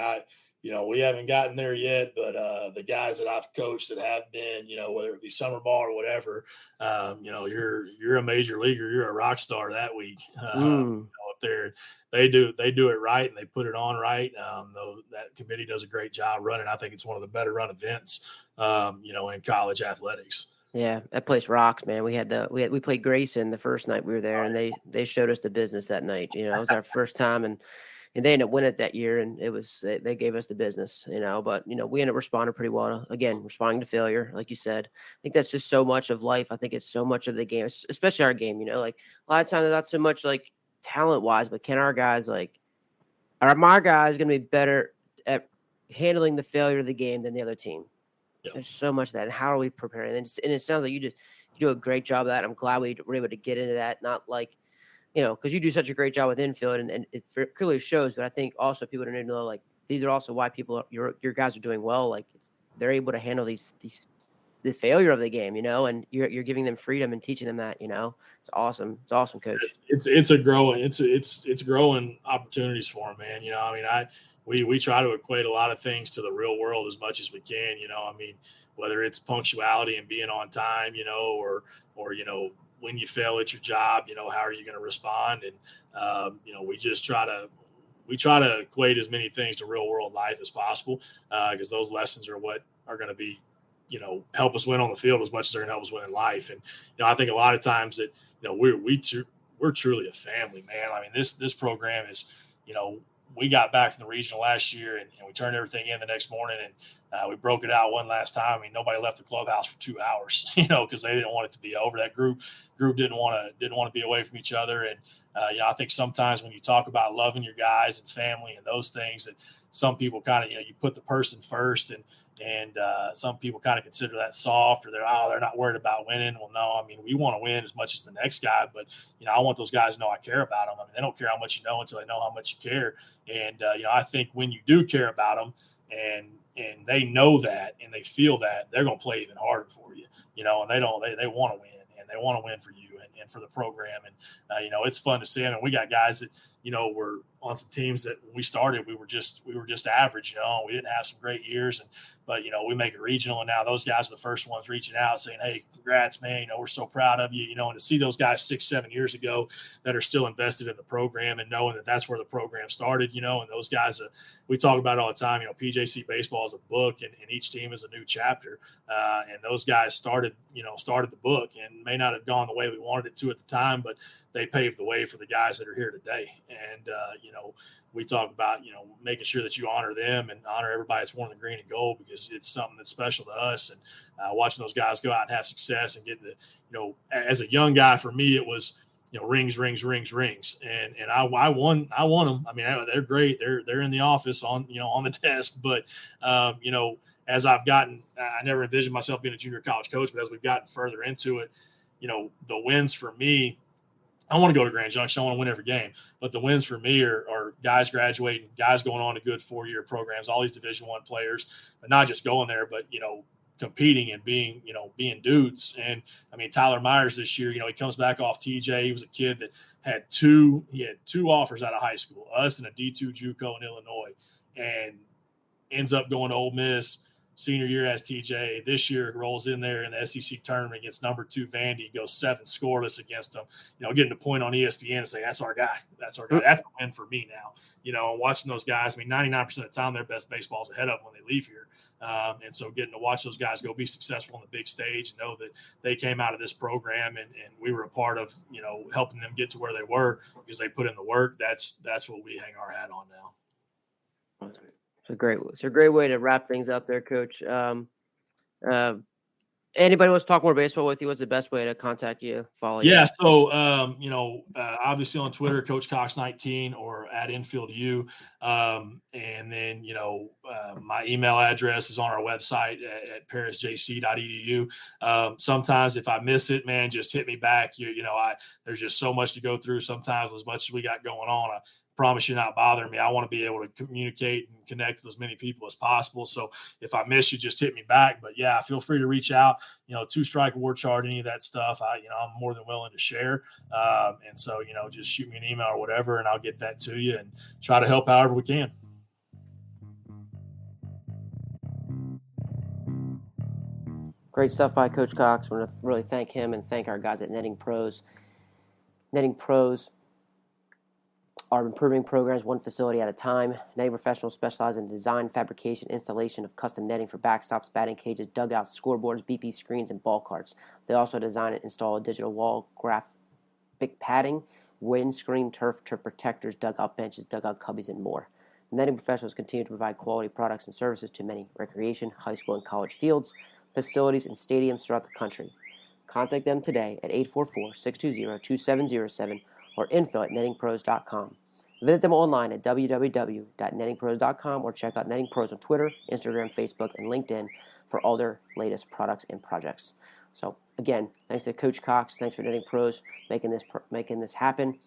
we haven't gotten there yet, but the guys that I've coached that have been, whether it be summer ball or whatever, you're a major leaguer, you're a rock star that week. Up there, they do it right and they put it on right. Though that committee does a great job running. I think it's one of the better run events, in college athletics. Yeah, that place rocks, man. We played Grayson the first night we were there, and they showed us the business that night. It was our first time, and they ended up winning it that year, and it was they gave us the business, But we ended up responding pretty well. Responding to failure, like you said. I think that's just so much of life. I think it's so much of the game, especially our game. Like a lot of times, not so much like talent wise, but can our guys are my guys going to be better at handling the failure of the game than the other team? Yep. There's so much of that. And how are we preparing? And it sounds like you do a great job of that. I'm glad we were able to get into that. Not like, because you do such a great job with infield and it clearly shows. But I think also people need to know, these are also why your guys are doing well. They're able to handle the failure of the game, and you're giving them freedom and teaching them that, it's awesome. It's awesome, Coach. It's growing opportunities for them, man. We try to equate a lot of things to the real world as much as we can, whether it's punctuality and being on time, or when you fail at your job, how are you going to respond? And, we try to equate as many things to real world life as possible because those lessons are what are going to be, help us win on the field as much as they're going to help us win in life. And, I think a lot of times that, we're truly a family, man. I mean, this program is, we got back from the regional last year and we turned everything in the next morning and we broke it out one last time. I mean, nobody left the clubhouse for 2 hours, because they didn't want it to be over. That group didn't want to be away from each other. And, I think sometimes when you talk about loving your guys and family and those things that some people kind of, you put the person first and some people kind of consider that soft or they're not worried about winning. Well, no, I mean, we want to win as much as the next guy, but, I want those guys to know I care about them. I mean, they don't care how much you know until they know how much you care. And, I think when you do care about them and they know that and they feel that, they're going to play even harder for you, and they want to win and they want to win for you and for the program. And, it's fun to see them. And we got guys that, were on some teams that when we started, we were just average, we didn't have some great years. But, we make it regional, and now those guys are the first ones reaching out saying, hey, congrats, man. We're so proud of you, and to see those guys 6-7 years ago that are still invested in the program and knowing that that's where the program started, and those guys, we talk about it all the time, PJC baseball is a book and each team is a new chapter. And those guys started the book and may not have gone the way we wanted it to at the time, but they paved the way for the guys that are here today. And, we talk about, making sure that you honor them and honor everybody that's worn the green and gold because it's something that's special to us. And watching those guys go out and have success and getting to, as a young guy, for me, it was, rings. And I won them. I mean, they're great. They're in the office on the desk. But, as I've gotten, I never envisioned myself being a junior college coach, but as we've gotten further into it, the wins for me, I want to go to Grand Junction. I want to win every game. But the wins for me are guys graduating, guys going on to good 4-year programs, all these Division I players, but not just going there, but, competing and being dudes. And, I mean, Tyler Myers this year, he comes back off TJ. He was a kid that had two offers out of high school, us and a D2 JUCO in Illinois, and ends up going to Ole Miss, senior year as TJ. This year rolls in there in the SEC tournament against number 2 Vandy, goes 7 scoreless against them. Getting a point on ESPN and say, that's our guy. That's our guy. That's a win for me now. And watching those guys, 99% of the time their best baseball's ahead of them when they leave here. And so getting to watch those guys go be successful on the big stage and know that they came out of this program and we were a part of, helping them get to where they were because they put in the work. That's what we hang our hat on now. It's a great way to wrap things up there, Coach. Anybody wants to talk more baseball with you? What's the best way to contact you? Follow you? Yeah. So, obviously on Twitter, Coach Cox 19 or at Infield U. And then, my email address is on our website at parisjc.edu. Sometimes if I miss it, man, just hit me back. There's just so much to go through sometimes as much as we got going on. I promise you not bothering me. I want to be able to communicate and connect with as many people as possible. So if I miss you, just hit me back. But yeah, feel free to reach out, 2-strike award chart, any of that stuff. I'm more than willing to share. And so, just shoot me an email or whatever, and I'll get that to you and try to help however we can. Great stuff by Coach Cox. I want to really thank him and thank our guys at Netting Pros. Netting Pros are improving programs one facility at a time. Netting professionals specialize in design, fabrication, installation of custom netting for backstops, batting cages, dugouts, scoreboards, BP screens, and ball carts. They also design and install digital wall graphic padding, windscreen, turf protectors, dugout benches, dugout cubbies, and more. Netting professionals continue to provide quality products and services to many recreation, high school, and college fields, facilities, and stadiums throughout the country. Contact them today at 844-620-2707 or info@nettingpros.com. Visit them online at www.nettingpros.com or check out Netting Pros on Twitter, Instagram, Facebook, and LinkedIn for all their latest products and projects. So again, thanks to Coach Cox. Thanks for Netting Pros making this happen.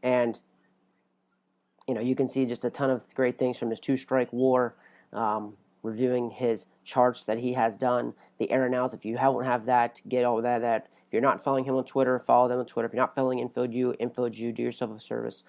And you can see just a ton of great things from his 2-strike war, reviewing his charts that he has done, the air analysis. If you don't have that, get all that. If you're not following him on Twitter, follow them on Twitter. If you're not following Infield U, do yourself a service.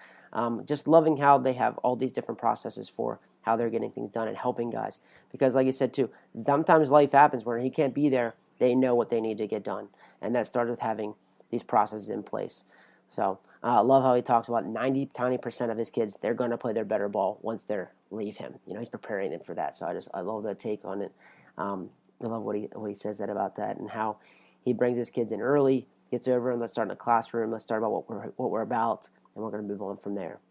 Just loving how they have all these different processes for how they're getting things done and helping guys. Because like you said too, sometimes life happens where he can't be there. They know what they need to get done. And that starts with having these processes in place. So I love how he talks about 90% of his kids, they're going to play their better ball once they leave him. He's preparing them for that. So I love that take on it. I love what he says about that and how he brings his kids in early, gets over them. Let's start in the classroom. Let's start about what we're about, and we're going to move on from there.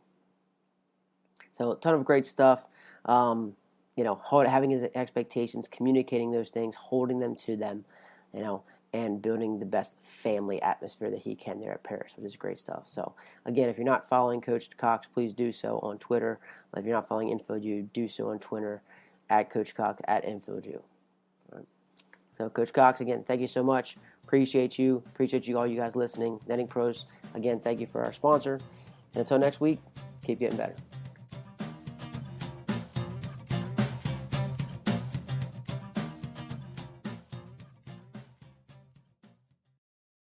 So a ton of great stuff. Having his expectations, communicating those things, holding them to them, and building the best family atmosphere that he can there at Paris, which is great stuff. So, again, if you're not following Coach Cox, please do so on Twitter. If you're not following InfieldU, do so on Twitter at Coach Cox, at InfieldU. All right. So, Coach Cox, again, thank you so much. Appreciate you. Appreciate you, all you guys listening. Netting Pros, again, thank you for our sponsor. And until next week, keep getting better.